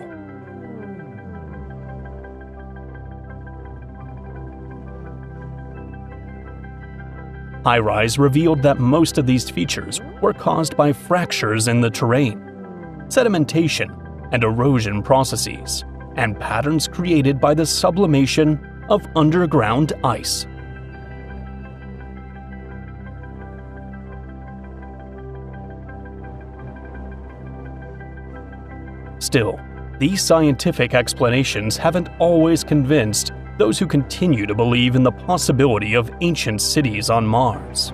HiRISE revealed that most of these features were caused by fractures in the terrain, sedimentation and erosion processes, and patterns created by the sublimation of underground ice. Still, these scientific explanations haven't always convinced those who continue to believe in the possibility of ancient cities on Mars.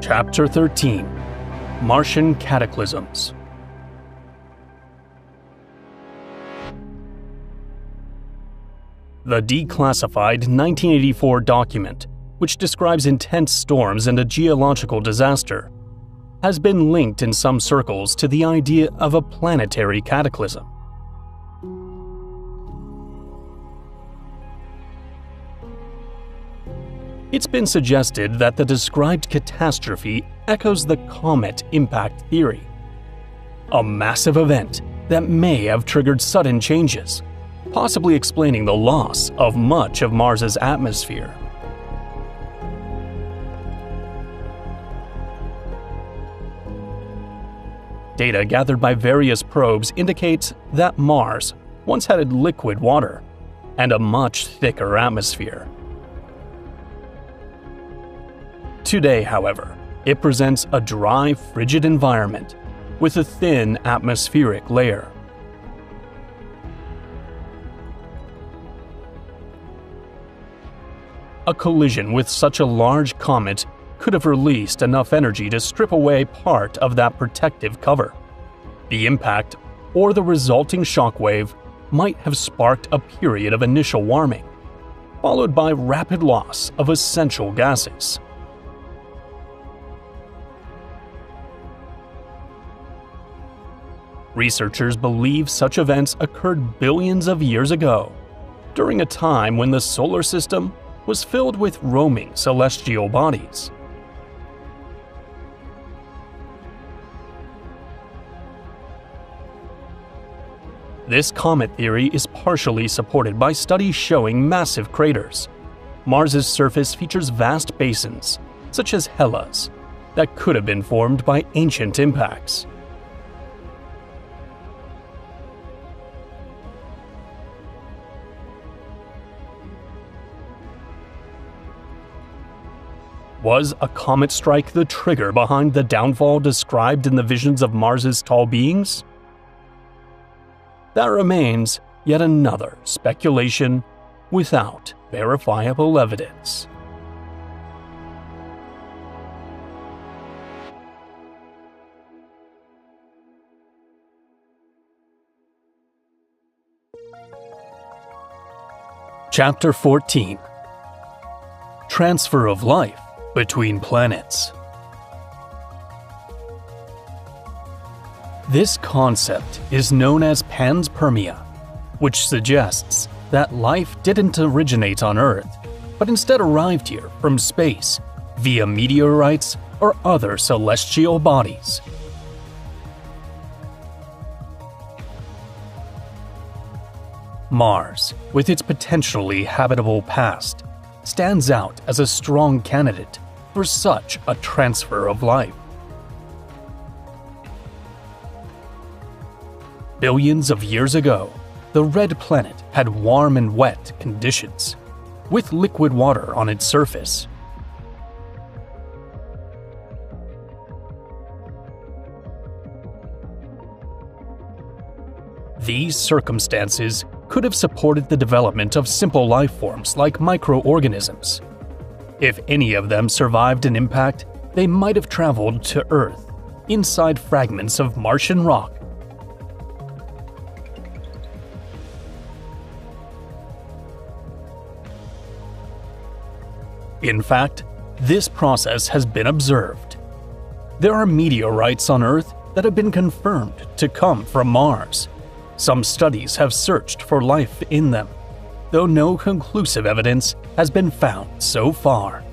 Chapter 13: Martian Cataclysms. The declassified 1984 document, which describes intense storms and a geological disaster, has been linked in some circles to the idea of a planetary cataclysm. It's been suggested that the described catastrophe echoes the comet impact theory, a massive event that may have triggered sudden changes, possibly explaining the loss of much of Mars's atmosphere. Data gathered by various probes indicates that Mars once had liquid water and a much thicker atmosphere. Today, however, it presents a dry, frigid environment with a thin atmospheric layer. A collision with such a large comet could have released enough energy to strip away part of that protective cover. The impact, or the resulting shockwave, might have sparked a period of initial warming, followed by rapid loss of essential gases. Researchers believe such events occurred billions of years ago, during a time when the solar system was filled with roaming celestial bodies. This comet theory is partially supported by studies showing massive craters. Mars's surface features vast basins, such as hellas, that could have been formed by ancient impacts. Was a comet strike the trigger behind the downfall described in the visions of Mars's tall beings? That remains yet another speculation without verifiable evidence. Chapter 14: Transfer of life between planets. This concept is known as panspermia, which suggests that life didn't originate on Earth, but instead arrived here from space via meteorites or other celestial bodies. Mars, with its potentially habitable past, stands out as a strong candidate for such a transfer of life. Billions of years ago, the red planet had warm and wet conditions, with liquid water on its surface. These circumstances could have supported the development of simple life forms like microorganisms. If any of them survived an impact, they might have traveled to Earth, inside fragments of Martian rock. In fact, this process has been observed. There are meteorites on Earth that have been confirmed to come from Mars. Some studies have searched for life in them, though no conclusive evidence has been found so far.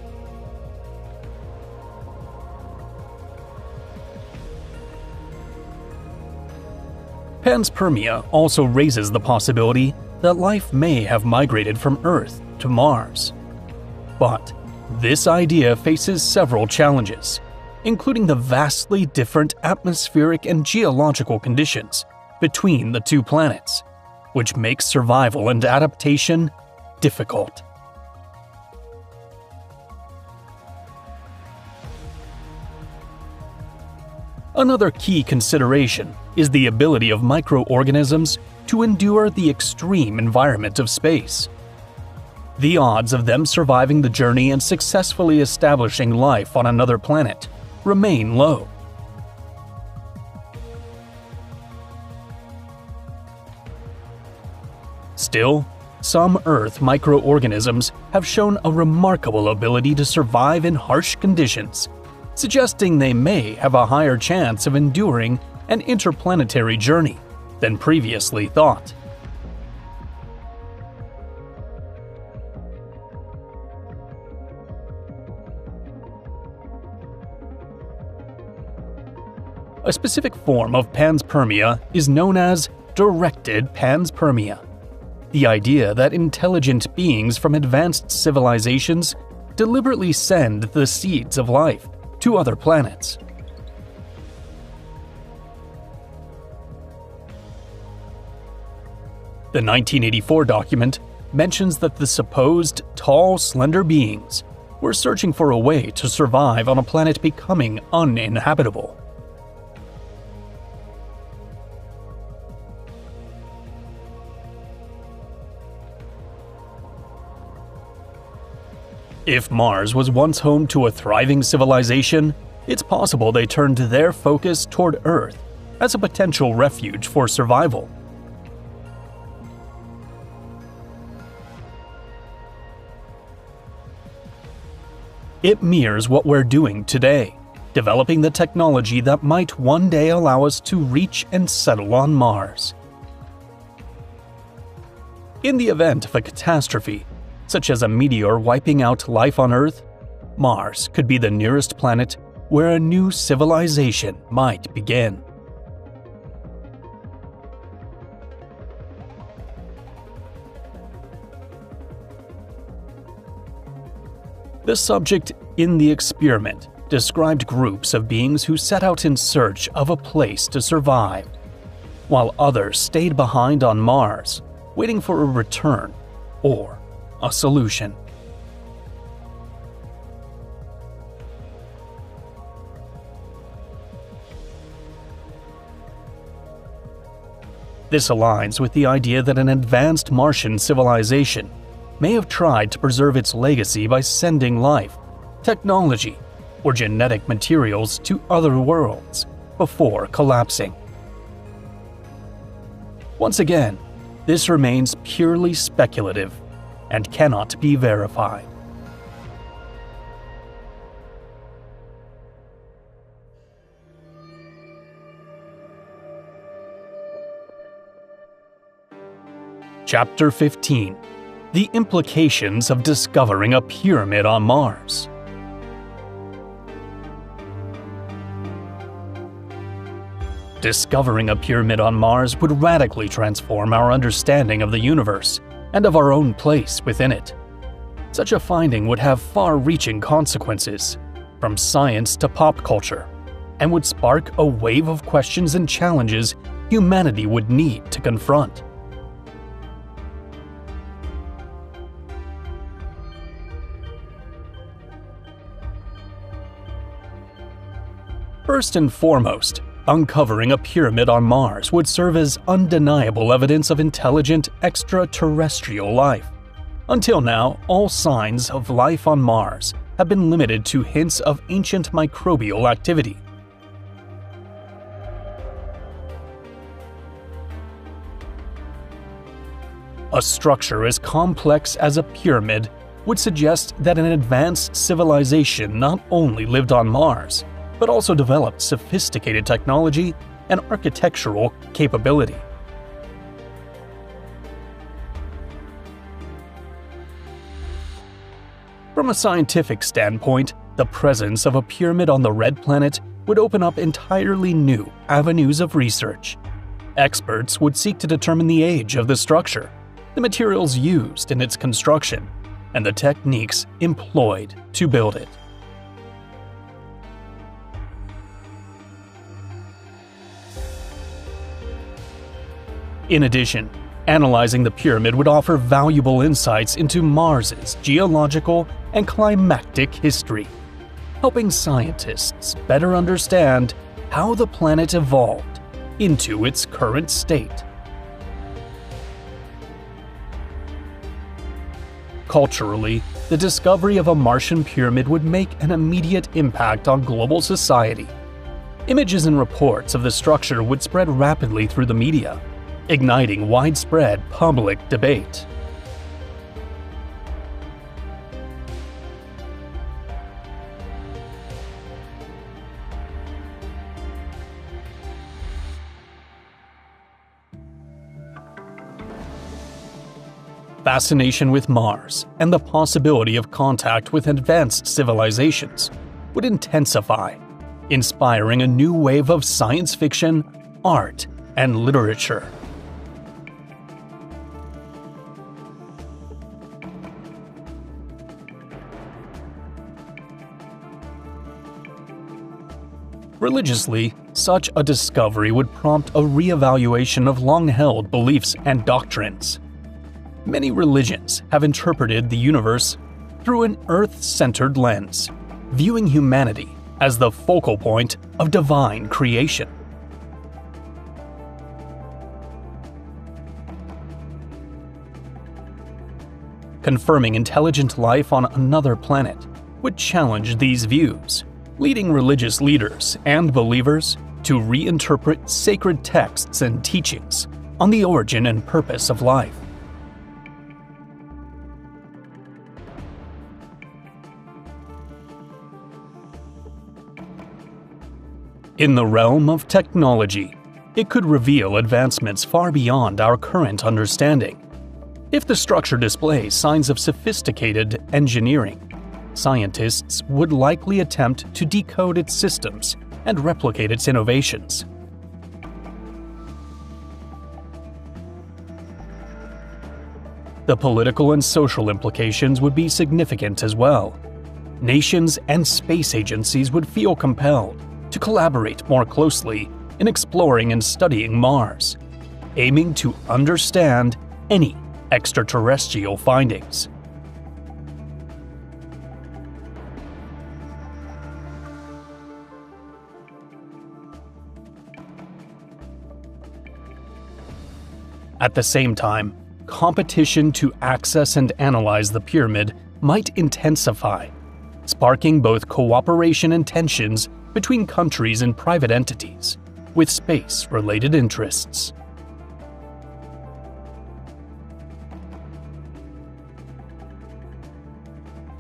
Panspermia also raises the possibility that life may have migrated from Earth to Mars. But this idea faces several challenges, including the vastly different atmospheric and geological conditions between the two planets, which makes survival and adaptation difficult. Another key consideration is the ability of microorganisms to endure the extreme environment of space. The odds of them surviving the journey and successfully establishing life on another planet remain low. Still, some Earth microorganisms have shown a remarkable ability to survive in harsh conditions, suggesting they may have a higher chance of enduring an interplanetary journey than previously thought. A specific form of panspermia is known as directed panspermia. The idea that intelligent beings from advanced civilizations deliberately send the seeds of life to other planets. The 1984 document mentions that the supposed tall, slender beings were searching for a way to survive on a planet becoming uninhabitable. If Mars was once home to a thriving civilization, it's possible they turned their focus toward Earth as a potential refuge for survival. It mirrors what we're doing today, developing the technology that might one day allow us to reach and settle on Mars. In the event of a catastrophe, such as a meteor wiping out life on Earth, Mars could be the nearest planet where a new civilization might begin. The subject in the experiment described groups of beings who set out in search of a place to survive, while others stayed behind on Mars, waiting for a return or a solution. This aligns with the idea that an advanced Martian civilization may have tried to preserve its legacy by sending life, technology, or genetic materials to other worlds before collapsing. Once again, this remains purely speculative and cannot be verified. Chapter 15: The Implications of Discovering a Pyramid on Mars. Discovering a pyramid on Mars would radically transform our understanding of the universe and of our own place within it. Such a finding would have far-reaching consequences, from science to pop culture, and would spark a wave of questions and challenges humanity would need to confront. First and foremost, uncovering a pyramid on Mars would serve as undeniable evidence of intelligent extraterrestrial life. Until now, all signs of life on Mars have been limited to hints of ancient microbial activity. A structure as complex as a pyramid would suggest that an advanced civilization not only lived on Mars, but also developed sophisticated technology and architectural capability. From a scientific standpoint, the presence of a pyramid on the Red Planet would open up entirely new avenues of research. Experts would seek to determine the age of the structure, the materials used in its construction, and the techniques employed to build it. In addition, analyzing the pyramid would offer valuable insights into Mars's geological and climatic history, helping scientists better understand how the planet evolved into its current state. Culturally, the discovery of a Martian pyramid would make an immediate impact on global society. Images and reports of the structure would spread rapidly through the media, igniting widespread public debate. Fascination with Mars and the possibility of contact with advanced civilizations would intensify, inspiring a new wave of science fiction, art, and literature. Religiously, such a discovery would prompt a re-evaluation of long-held beliefs and doctrines. Many religions have interpreted the universe through an Earth-centered lens, viewing humanity as the focal point of divine creation. Confirming intelligent life on another planet would challenge these views, leading religious leaders and believers to reinterpret sacred texts and teachings on the origin and purpose of life. In the realm of technology, it could reveal advancements far beyond our current understanding. If the structure displays signs of sophisticated engineering, scientists would likely attempt to decode its systems and replicate its innovations. The political and social implications would be significant as well. Nations and space agencies would feel compelled to collaborate more closely in exploring and studying Mars, aiming to understand any extraterrestrial findings. At the same time, competition to access and analyze the pyramid might intensify, sparking both cooperation and tensions between countries and private entities with space-related interests.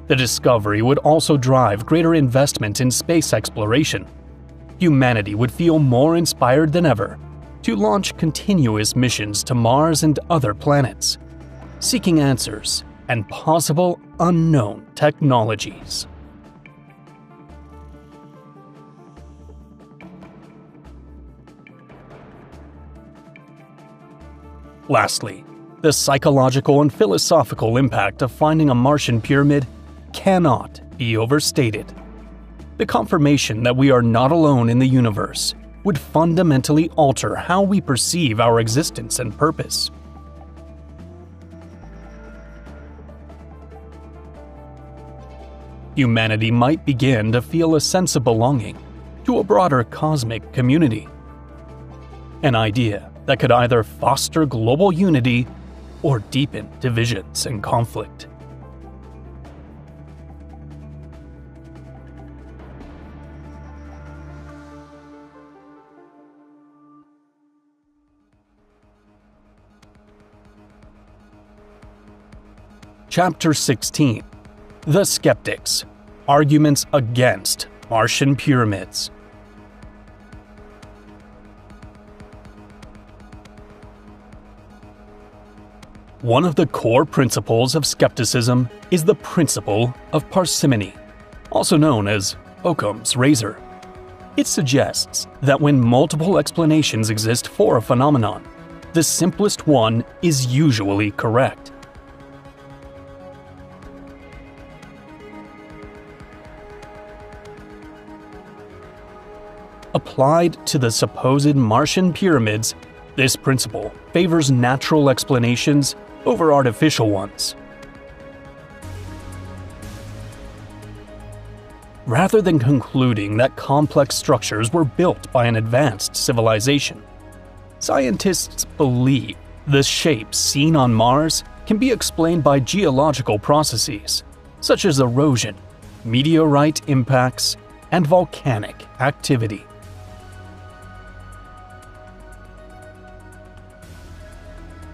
The discovery would also drive greater investment in space exploration. Humanity would feel more inspired than ever to launch continuous missions to Mars and other planets, seeking answers and possible unknown technologies. Lastly, the psychological and philosophical impact of finding a Martian pyramid cannot be overstated. The confirmation that we are not alone in the universe would fundamentally alter how we perceive our existence and purpose. Humanity might begin to feel a sense of belonging to a broader cosmic community. An idea that could either foster global unity or deepen divisions and conflict. Chapter 16: The Skeptics: Arguments Against Martian Pyramids. One of the core principles of skepticism is the principle of parsimony, also known as Occam's razor. It suggests that when multiple explanations exist for a phenomenon, the simplest one is usually correct. Applied to the supposed Martian pyramids, this principle favors natural explanations over artificial ones. Rather than concluding that complex structures were built by an advanced civilization, scientists believe the shapes seen on Mars can be explained by geological processes, such as erosion, meteorite impacts, and volcanic activity.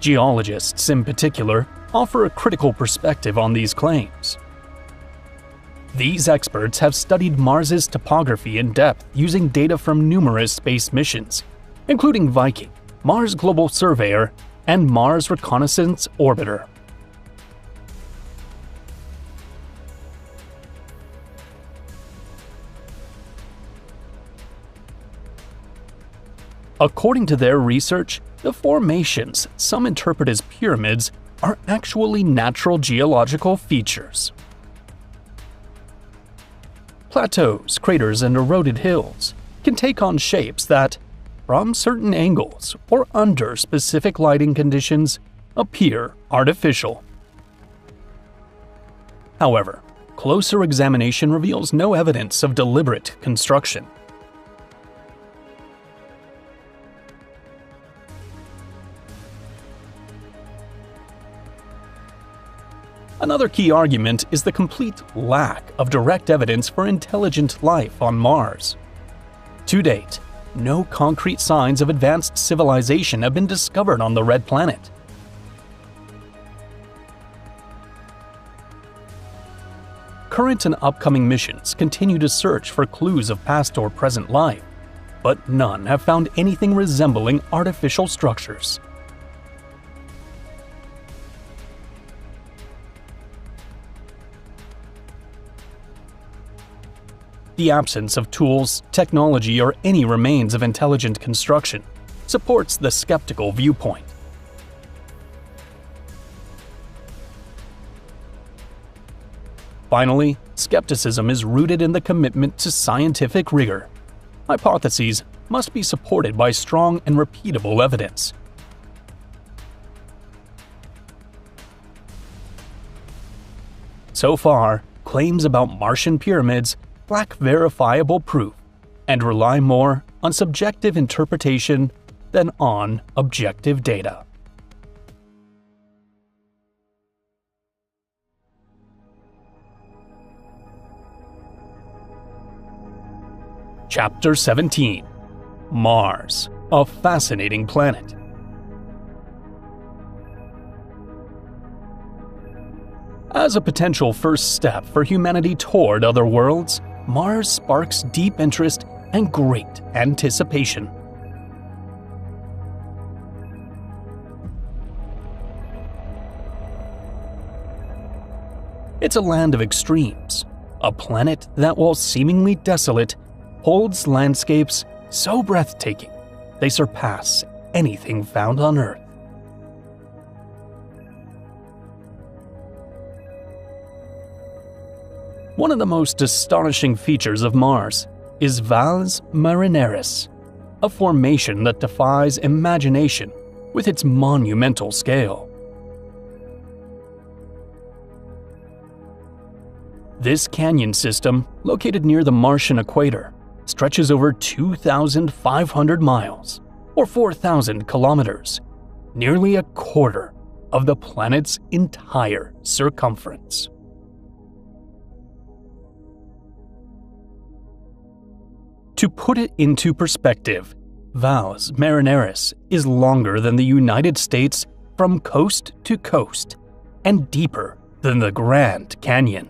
Geologists, in particular, offer a critical perspective on these claims. These experts have studied Mars's topography in depth using data from numerous space missions, including Viking, Mars Global Surveyor, and Mars Reconnaissance Orbiter. According to their research, the formations some interpret as pyramids are actually natural geological features. Plateaus, craters, and eroded hills can take on shapes that, from certain angles or under specific lighting conditions, appear artificial. However, closer examination reveals no evidence of deliberate construction. Another key argument is the complete lack of direct evidence for intelligent life on Mars. To date, no concrete signs of advanced civilization have been discovered on the Red Planet. Current and upcoming missions continue to search for clues of past or present life, but none have found anything resembling artificial structures. The absence of tools, technology, or any remains of intelligent construction supports the skeptical viewpoint. Finally, skepticism is rooted in the commitment to scientific rigor. Hypotheses must be supported by strong and repeatable evidence. So far, claims about Martian pyramids lack verifiable proof and rely more on subjective interpretation than on objective data. Chapter 17: Mars, a fascinating planet. As a potential first step for humanity toward other worlds, Mars sparks deep interest and great anticipation. It's a land of extremes, a planet that, while seemingly desolate, holds landscapes so breathtaking they surpass anything found on Earth. One of the most astonishing features of Mars is Valles Marineris, a formation that defies imagination with its monumental scale. This canyon system, located near the Martian equator, stretches over 2,500 miles, or 4,000 kilometers, nearly a quarter of the planet's entire circumference. To put it into perspective, Valles Marineris is longer than the United States from coast to coast and deeper than the Grand Canyon.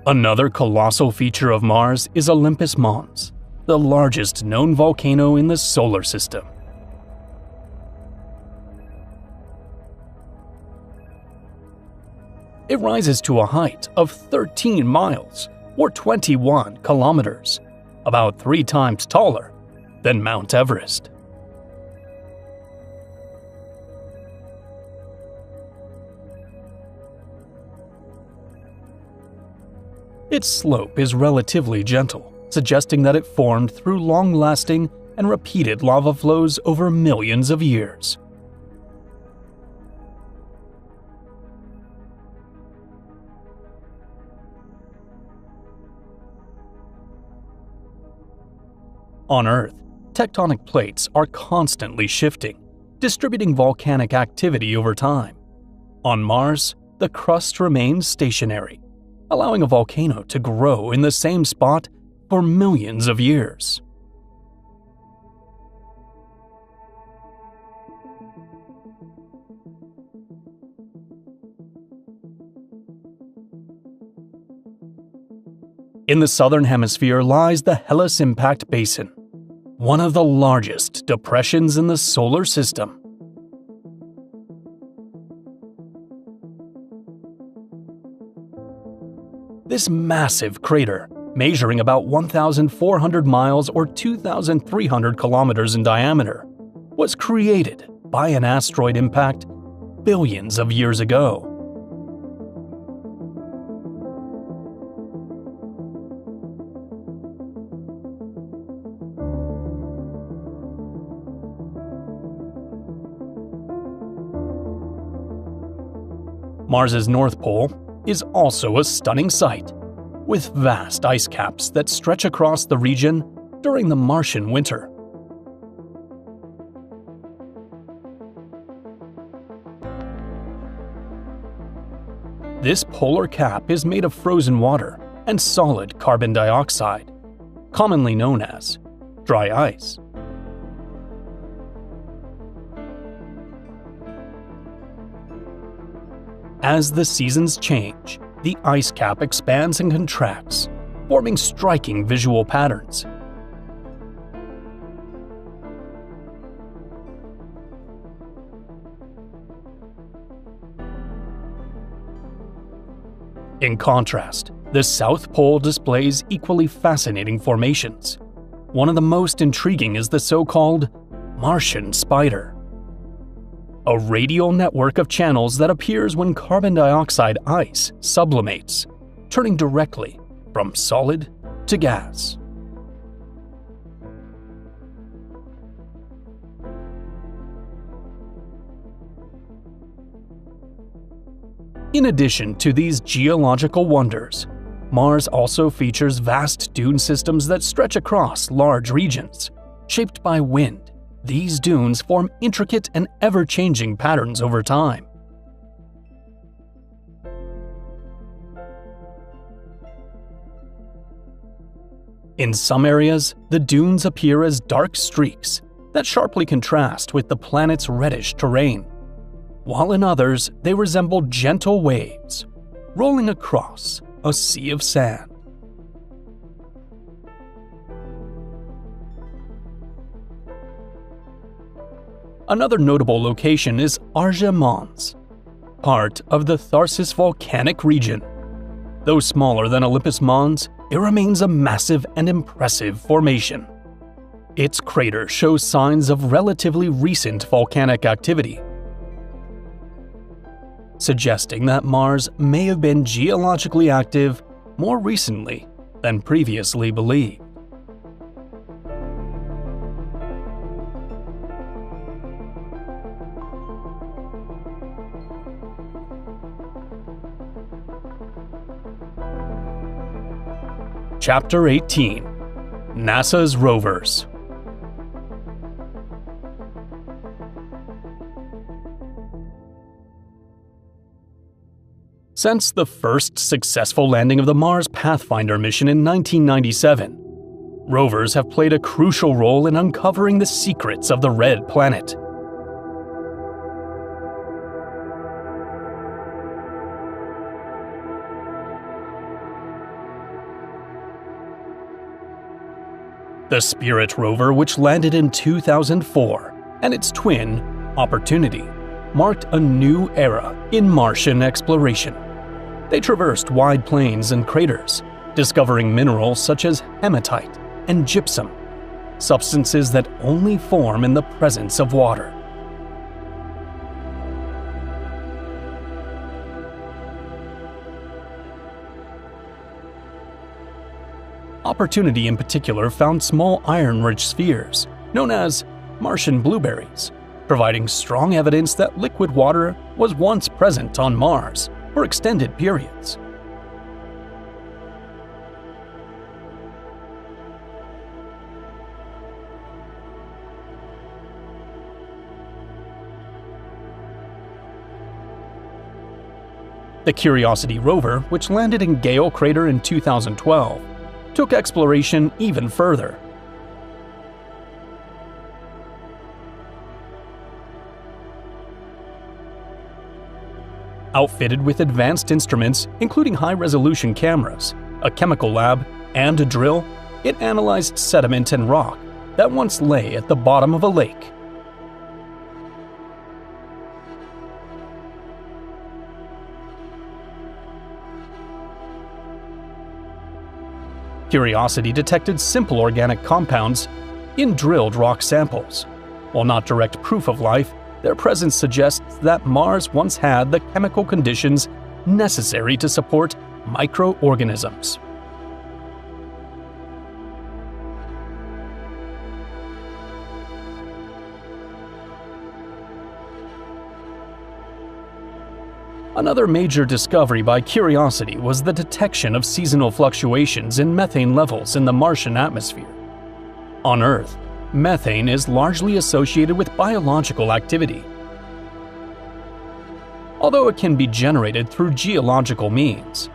Another colossal feature of Mars is Olympus Mons, the largest known volcano in the solar system. It rises to a height of 13 miles, or 21 kilometers, about 3 times taller than Mount Everest. Its slope is relatively gentle, suggesting that it formed through long-lasting and repeated lava flows over millions of years. On Earth, tectonic plates are constantly shifting, distributing volcanic activity over time. On Mars, the crust remains stationary, allowing a volcano to grow in the same spot for millions of years. In the southern hemisphere lies the Hellas Impact Basin, one of the largest depressions in the solar system. This massive crater, measuring about 1,400 miles or 2,300 kilometers in diameter, was created by an asteroid impact billions of years ago. Mars's North Pole is also a stunning sight, with vast ice caps that stretch across the region during the Martian winter. This polar cap is made of frozen water and solid carbon dioxide, commonly known as dry ice. As the seasons change, the ice cap expands and contracts, forming striking visual patterns. In contrast, the South Pole displays equally fascinating formations. One of the most intriguing is the so-called Martian spider, a radial network of channels that appears when carbon dioxide ice sublimates, turning directly from solid to gas. In addition to these geological wonders, Mars also features vast dune systems that stretch across large regions. Shaped by wind, these dunes form intricate and ever-changing patterns over time. In some areas, the dunes appear as dark streaks that sharply contrast with the planet's reddish terrain, while in others they resemble gentle waves rolling across a sea of sand. Another notable location is Arja Mons, part of the Tharsis volcanic region. Though smaller than Olympus Mons, it remains a massive and impressive formation. Its crater shows signs of relatively recent volcanic activity, suggesting that Mars may have been geologically active more recently than previously believed. Chapter 18: NASA's Rovers. Since the first successful landing of the Mars Pathfinder mission in 1997, rovers have played a crucial role in uncovering the secrets of the Red Planet. The Spirit rover, which landed in 2004, and its twin, Opportunity, marked a new era in Martian exploration. They traversed wide plains and craters, discovering minerals such as hematite and gypsum, substances that only form in the presence of water. Opportunity in particular found small iron-rich spheres, known as Martian blueberries, providing strong evidence that liquid water was once present on Mars for extended periods. The Curiosity rover, which landed in Gale Crater in 2012, took exploration even further. Outfitted with advanced instruments, including high-resolution cameras, a chemical lab, and a drill, it analyzed sediment and rock that once lay at the bottom of a lake. Curiosity detected simple organic compounds in drilled rock samples. While not direct proof of life, their presence suggests that Mars once had the chemical conditions necessary to support microorganisms. Another major discovery by Curiosity was the detection of seasonal fluctuations in methane levels in the Martian atmosphere. On Earth, methane is largely associated with biological activity, although it can be generated through geological means.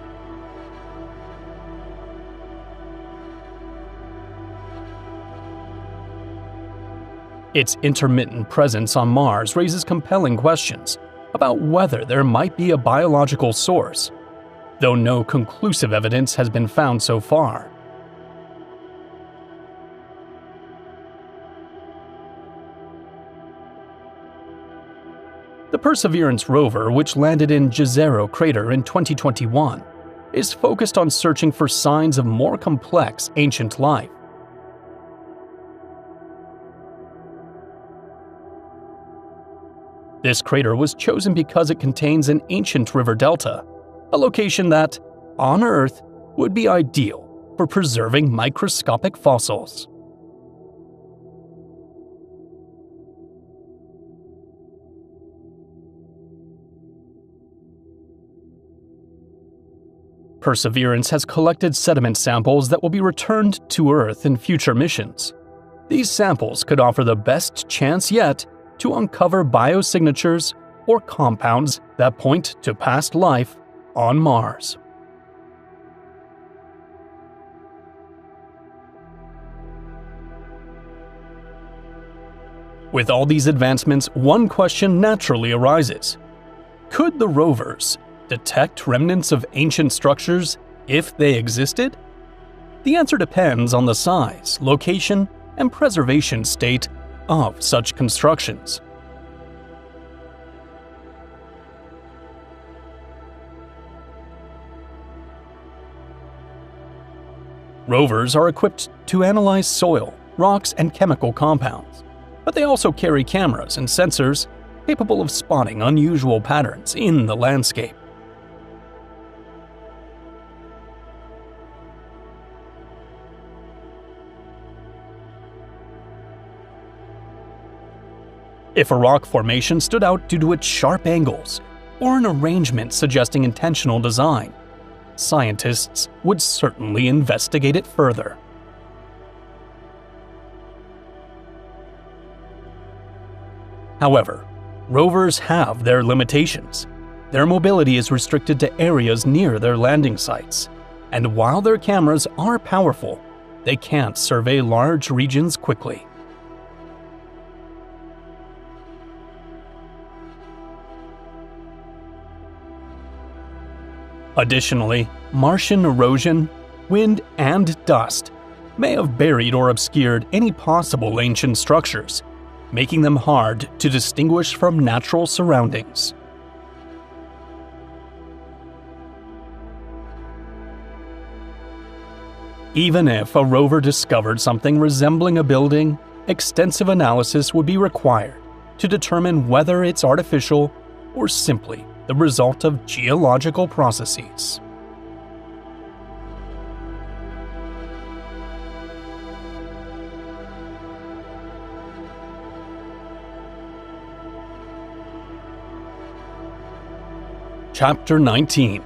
Its intermittent presence on Mars raises compelling questions about whether there might be a biological source, though no conclusive evidence has been found so far. The Perseverance rover, which landed in Jezero Crater in 2021, is focused on searching for signs of more complex ancient life. This crater was chosen because it contains an ancient river delta, a location that, on Earth, would be ideal for preserving microscopic fossils. Perseverance has collected sediment samples that will be returned to Earth in future missions. These samples could offer the best chance yet to uncover biosignatures or compounds that point to past life on Mars. With all these advancements, one question naturally arises. Could the rovers detect remnants of ancient structures if they existed? The answer depends on the size, location, and preservation state of such constructions. Rovers are equipped to analyze soil, rocks, and chemical compounds, but they also carry cameras and sensors capable of spotting unusual patterns in the landscape. If a rock formation stood out due to its sharp angles or an arrangement suggesting intentional design, scientists would certainly investigate it further. However, rovers have their limitations. Their mobility is restricted to areas near their landing sites, and while their cameras are powerful, they can't survey large regions quickly. Additionally, Martian erosion, wind, and dust may have buried or obscured any possible ancient structures, making them hard to distinguish from natural surroundings. Even if a rover discovered something resembling a building, extensive analysis would be required to determine whether it's artificial or simply the result of geological processes. Chapter 19.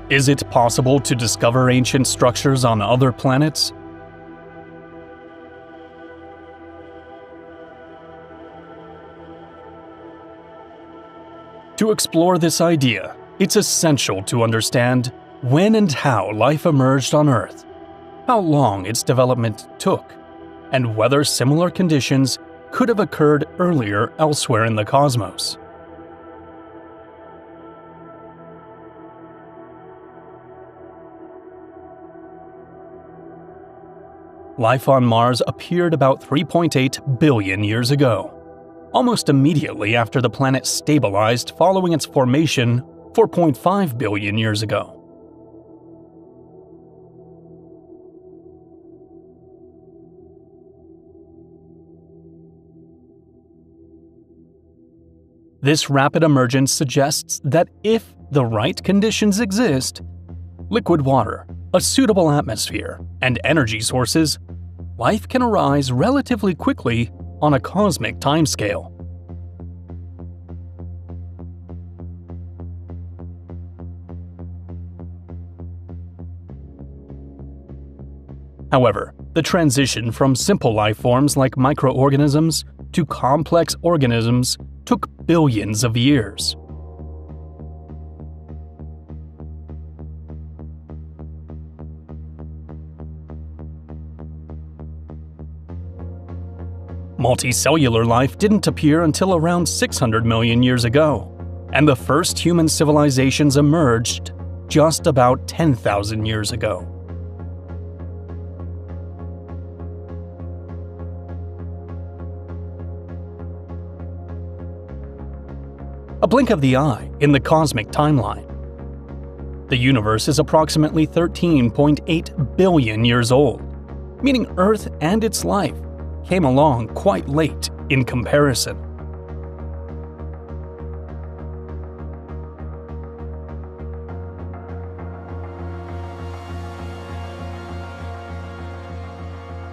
Is it possible to discover ancient structures on other planets? To explore this idea, it's essential to understand when and how life emerged on Earth, how long its development took, and whether similar conditions could have occurred earlier elsewhere in the cosmos. Life on Mars appeared about 3.8 billion years ago, almost immediately after the planet stabilized following its formation 4.5 billion years ago. This rapid emergence suggests that if the right conditions exist, liquid water, a suitable atmosphere, and energy sources, life can arise relatively quickly on a cosmic timescale. However, the transition from simple life forms like microorganisms to complex organisms took billions of years. Multicellular life didn't appear until around 600 million years ago, and the first human civilizations emerged just about 10,000 years ago. A blink of the eye in the cosmic timeline. The universe is approximately 13.8 billion years old, meaning Earth and its life came along quite late in comparison.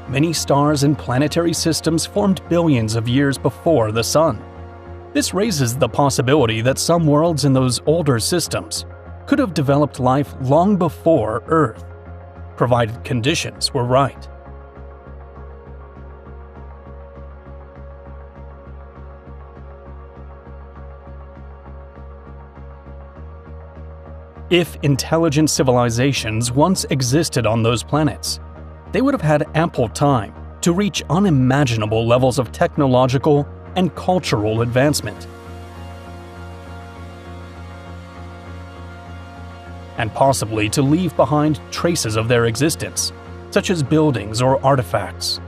Many stars and planetary systems formed billions of years before the Sun. This raises the possibility that some worlds in those older systems could have developed life long before Earth, provided conditions were right. If intelligent civilizations once existed on those planets, they would have had ample time to reach unimaginable levels of technological and cultural advancement, and possibly to leave behind traces of their existence, such as buildings or artifacts.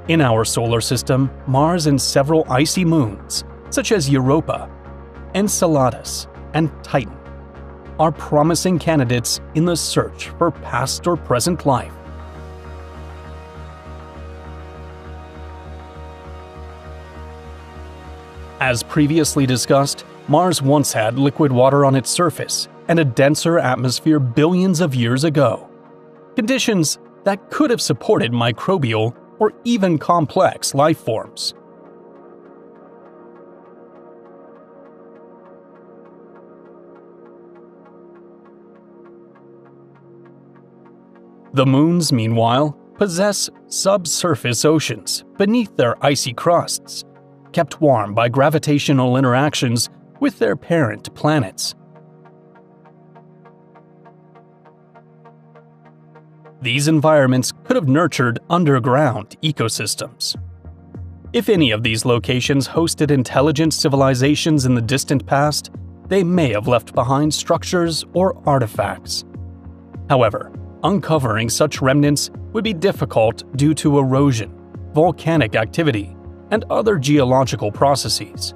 In our solar system, Mars and several icy moons, such as Europa, Enceladus, and Titan are promising candidates in the search for past or present life. As previously discussed, Mars once had liquid water on its surface and a denser atmosphere billions of years ago. Conditions that could have supported microbial or even complex life forms. The moons, meanwhile, possess subsurface oceans beneath their icy crusts, kept warm by gravitational interactions with their parent planets. These environments could have nurtured underground ecosystems. If any of these locations hosted intelligent civilizations in the distant past, they may have left behind structures or artifacts. However, uncovering such remnants would be difficult due to erosion, volcanic activity, and other geological processes.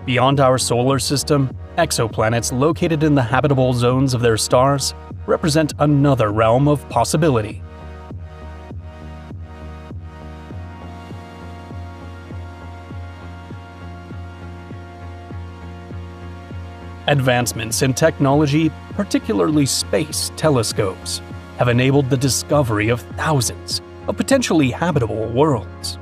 Beyond our solar system, exoplanets located in the habitable zones of their stars represent another realm of possibility. Advancements in technology, particularly space telescopes, have enabled the discovery of thousands of potentially habitable worlds.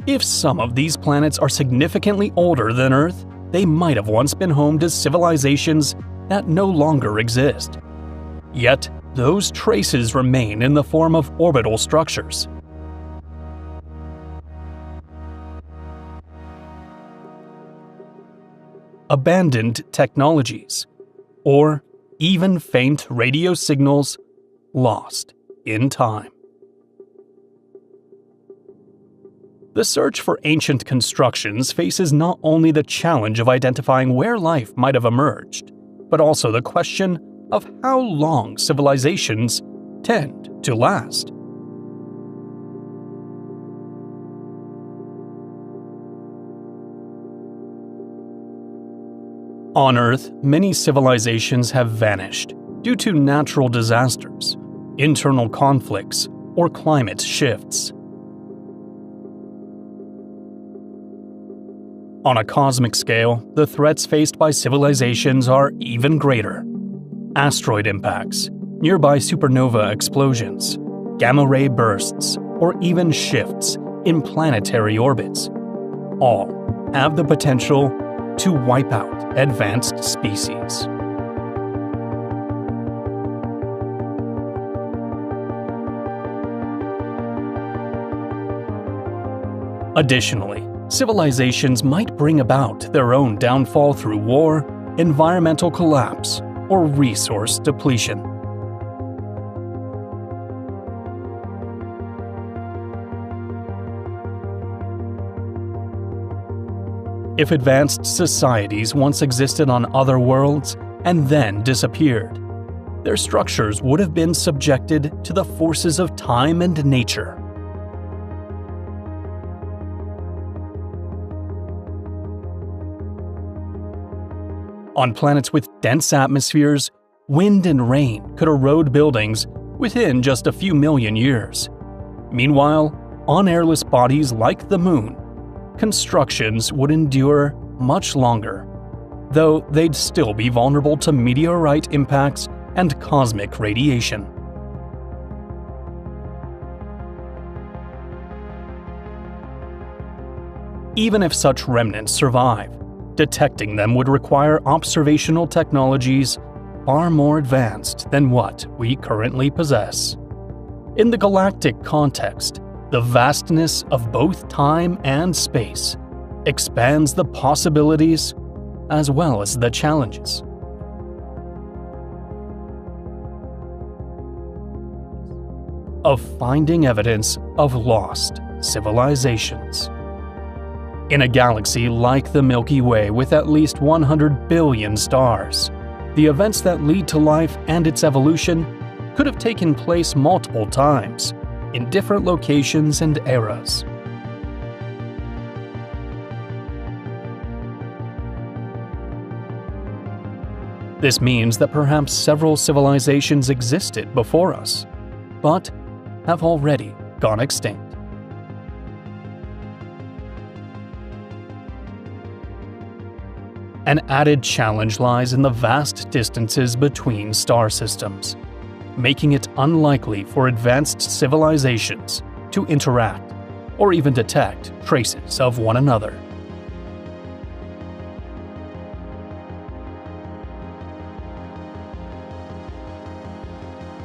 If some of these planets are significantly older than Earth, they might have once been home to civilizations that no longer exist. Yet, those traces remain in the form of orbital structures. Abandoned technologies, or even faint radio signals lost in time. The search for ancient constructions faces not only the challenge of identifying where life might have emerged, but also the question of how long civilizations tend to last. On Earth, many civilizations have vanished due to natural disasters, internal conflicts, or climate shifts. On a cosmic scale, the threats faced by civilizations are even greater. Asteroid impacts, nearby supernova explosions, gamma-ray bursts, or even shifts in planetary orbits all have the potential to wipe out advanced species. Additionally, civilizations might bring about their own downfall through war, environmental collapse, or resource depletion. If advanced societies once existed on other worlds and then disappeared, their structures would have been subjected to the forces of time and nature. On planets with dense atmospheres, wind and rain could erode buildings within just a few million years. Meanwhile, on airless bodies like the Moon, constructions would endure much longer, though they'd still be vulnerable to meteorite impacts and cosmic radiation. Even if such remnants survive, detecting them would require observational technologies far more advanced than what we currently possess. In the galactic context, the vastness of both time and space expands the possibilities as well as the challenges. Of finding evidence of lost civilizations. In a galaxy like the Milky Way with at least 100 billion stars, the events that lead to life and its evolution could have taken place multiple times, in different locations and eras. This means that perhaps several civilizations existed before us, but have already gone extinct. An added challenge lies in the vast distances between star systems, making it unlikely for advanced civilizations to interact or even detect traces of one another.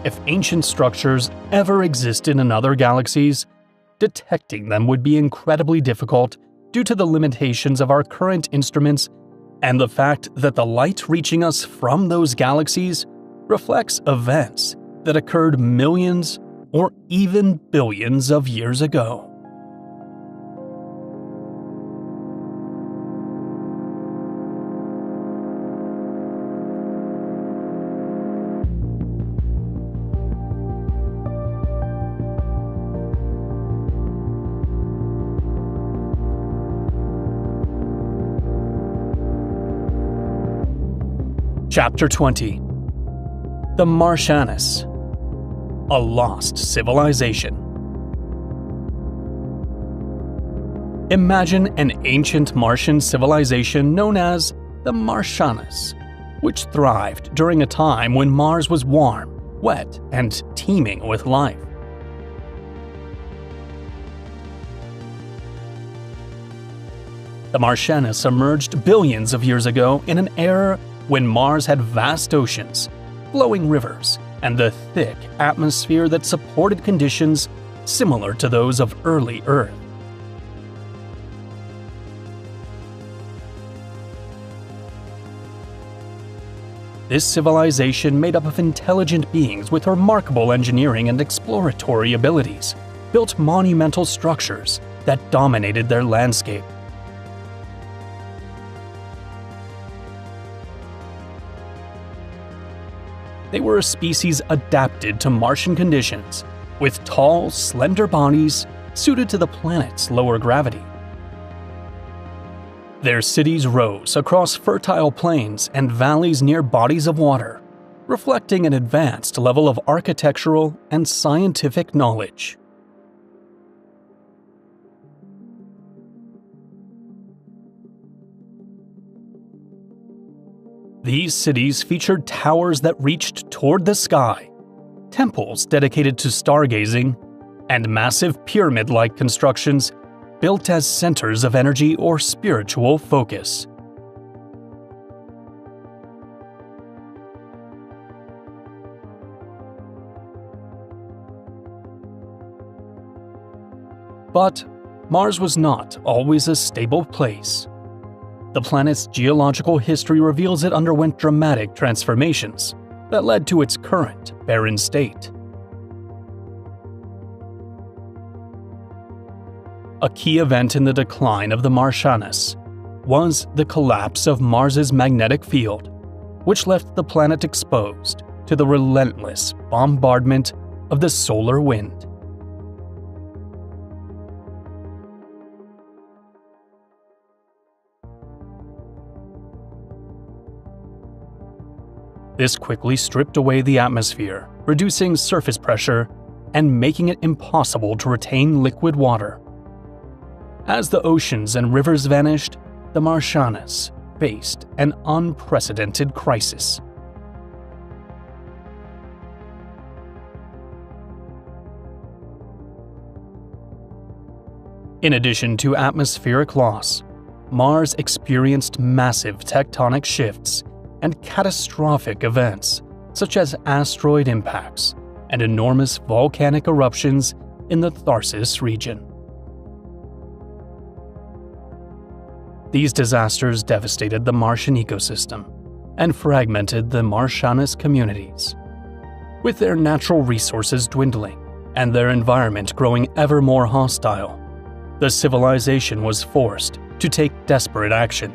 If ancient structures ever existed in other galaxies, detecting them would be incredibly difficult due to the limitations of our current instruments and the fact that the light reaching us from those galaxies reflects events that occurred millions or even billions of years ago. Chapter 20. The Martianus, a lost civilization. Imagine an ancient Martian civilization known as the Martianus, which thrived during a time when Mars was warm, wet, and teeming with life. The Martianus emerged billions of years ago in an era when Mars had vast oceans, flowing rivers, and the thick atmosphere that supported conditions similar to those of early Earth. This civilization, made up of intelligent beings with remarkable engineering and exploratory abilities, built monumental structures that dominated their landscape. They were a species adapted to Martian conditions, with tall, slender bodies suited to the planet's lower gravity. Their cities rose across fertile plains and valleys near bodies of water, reflecting an advanced level of architectural and scientific knowledge. These cities featured towers that reached toward the sky, temples dedicated to stargazing, and massive pyramid-like constructions built as centers of energy or spiritual focus. But Mars was not always a stable place. The planet's geological history reveals it underwent dramatic transformations that led to its current barren state. A key event in the decline of the Martianus was the collapse of Mars's magnetic field, which left the planet exposed to the relentless bombardment of the solar wind. This quickly stripped away the atmosphere, reducing surface pressure and making it impossible to retain liquid water. As the oceans and rivers vanished, the Martianus faced an unprecedented crisis. In addition to atmospheric loss, Mars experienced massive tectonic shifts and catastrophic events such as asteroid impacts and enormous volcanic eruptions in the Tharsis region. These disasters devastated the Martian ecosystem and fragmented the Martianus communities. With their natural resources dwindling and their environment growing ever more hostile, the civilization was forced to take desperate action.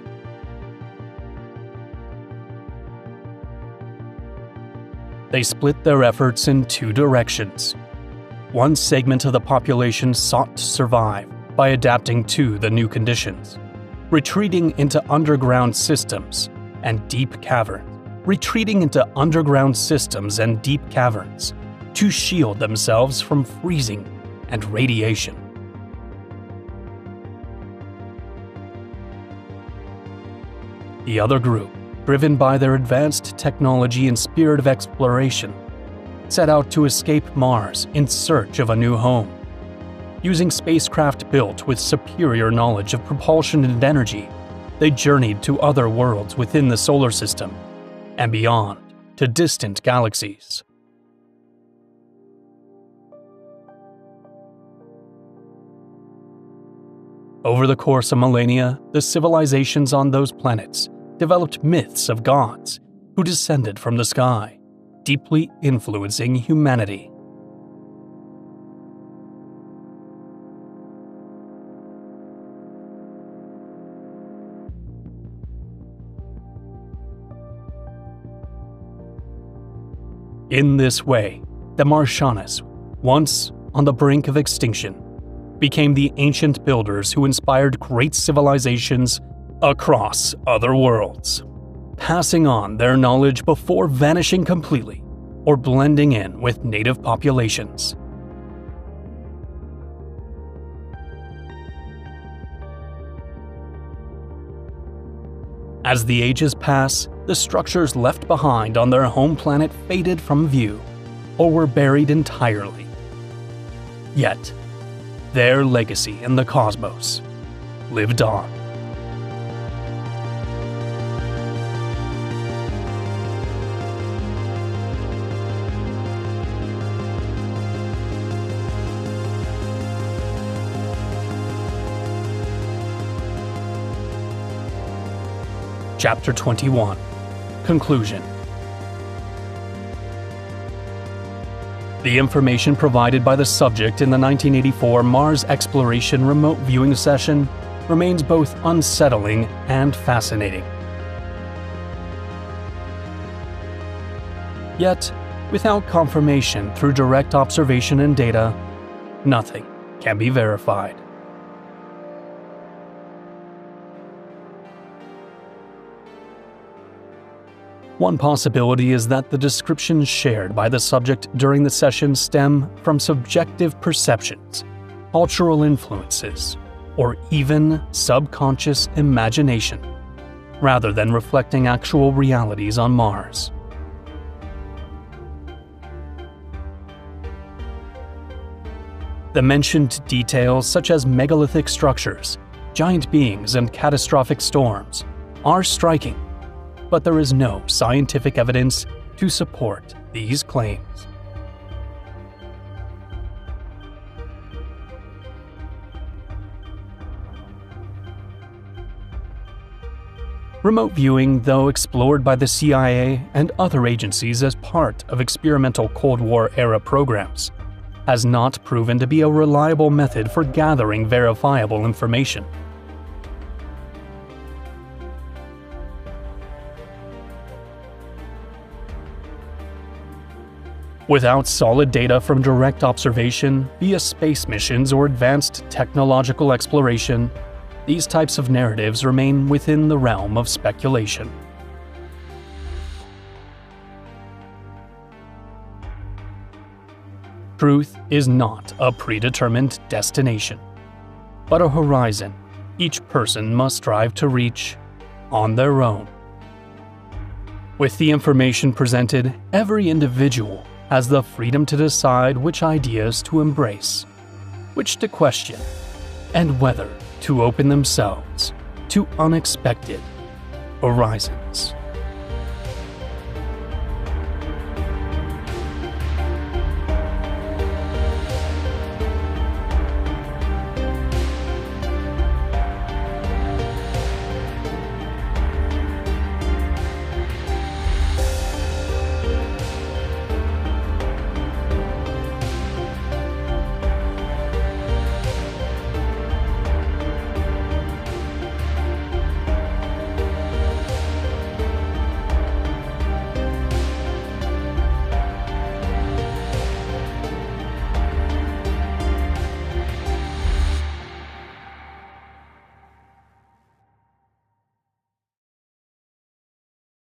They split their efforts in two directions. One segment of the population sought to survive by adapting to the new conditions, retreating into underground systems and deep caverns, to shield themselves from freezing and radiation. The other group, driven by their advanced technology and spirit of exploration, set out to escape Mars in search of a new home. Using spacecraft built with superior knowledge of propulsion and energy, they journeyed to other worlds within the solar system and beyond to distant galaxies. Over the course of millennia, the civilizations on those planets developed myths of gods who descended from the sky, deeply influencing humanity. In this way, the Martianus, once on the brink of extinction, became the ancient builders who inspired great civilizations across other worlds, passing on their knowledge before vanishing completely or blending in with native populations. As the ages pass, the structures left behind on their home planet faded from view or were buried entirely. Yet, their legacy in the cosmos lived on. Chapter 21. Conclusion. The information provided by the subject in the 1984 Mars Exploration Remote Viewing Session remains both unsettling and fascinating. Yet, without confirmation through direct observation and data, nothing can be verified. One possibility is that the descriptions shared by the subject during the session stem from subjective perceptions, cultural influences, or even subconscious imagination, rather than reflecting actual realities on Mars. The mentioned details, such as megalithic structures, giant beings, and catastrophic storms, are striking, but there is no scientific evidence to support these claims. Remote viewing, though explored by the CIA and other agencies as part of experimental Cold War-era programs, has not proven to be a reliable method for gathering verifiable information. Without solid data from direct observation via space missions or advanced technological exploration, these types of narratives remain within the realm of speculation. Truth is not a predetermined destination, but a horizon each person must strive to reach on their own. With the information presented, every individual has the freedom to decide which ideas to embrace, which to question, and whether to open themselves to unexpected horizons.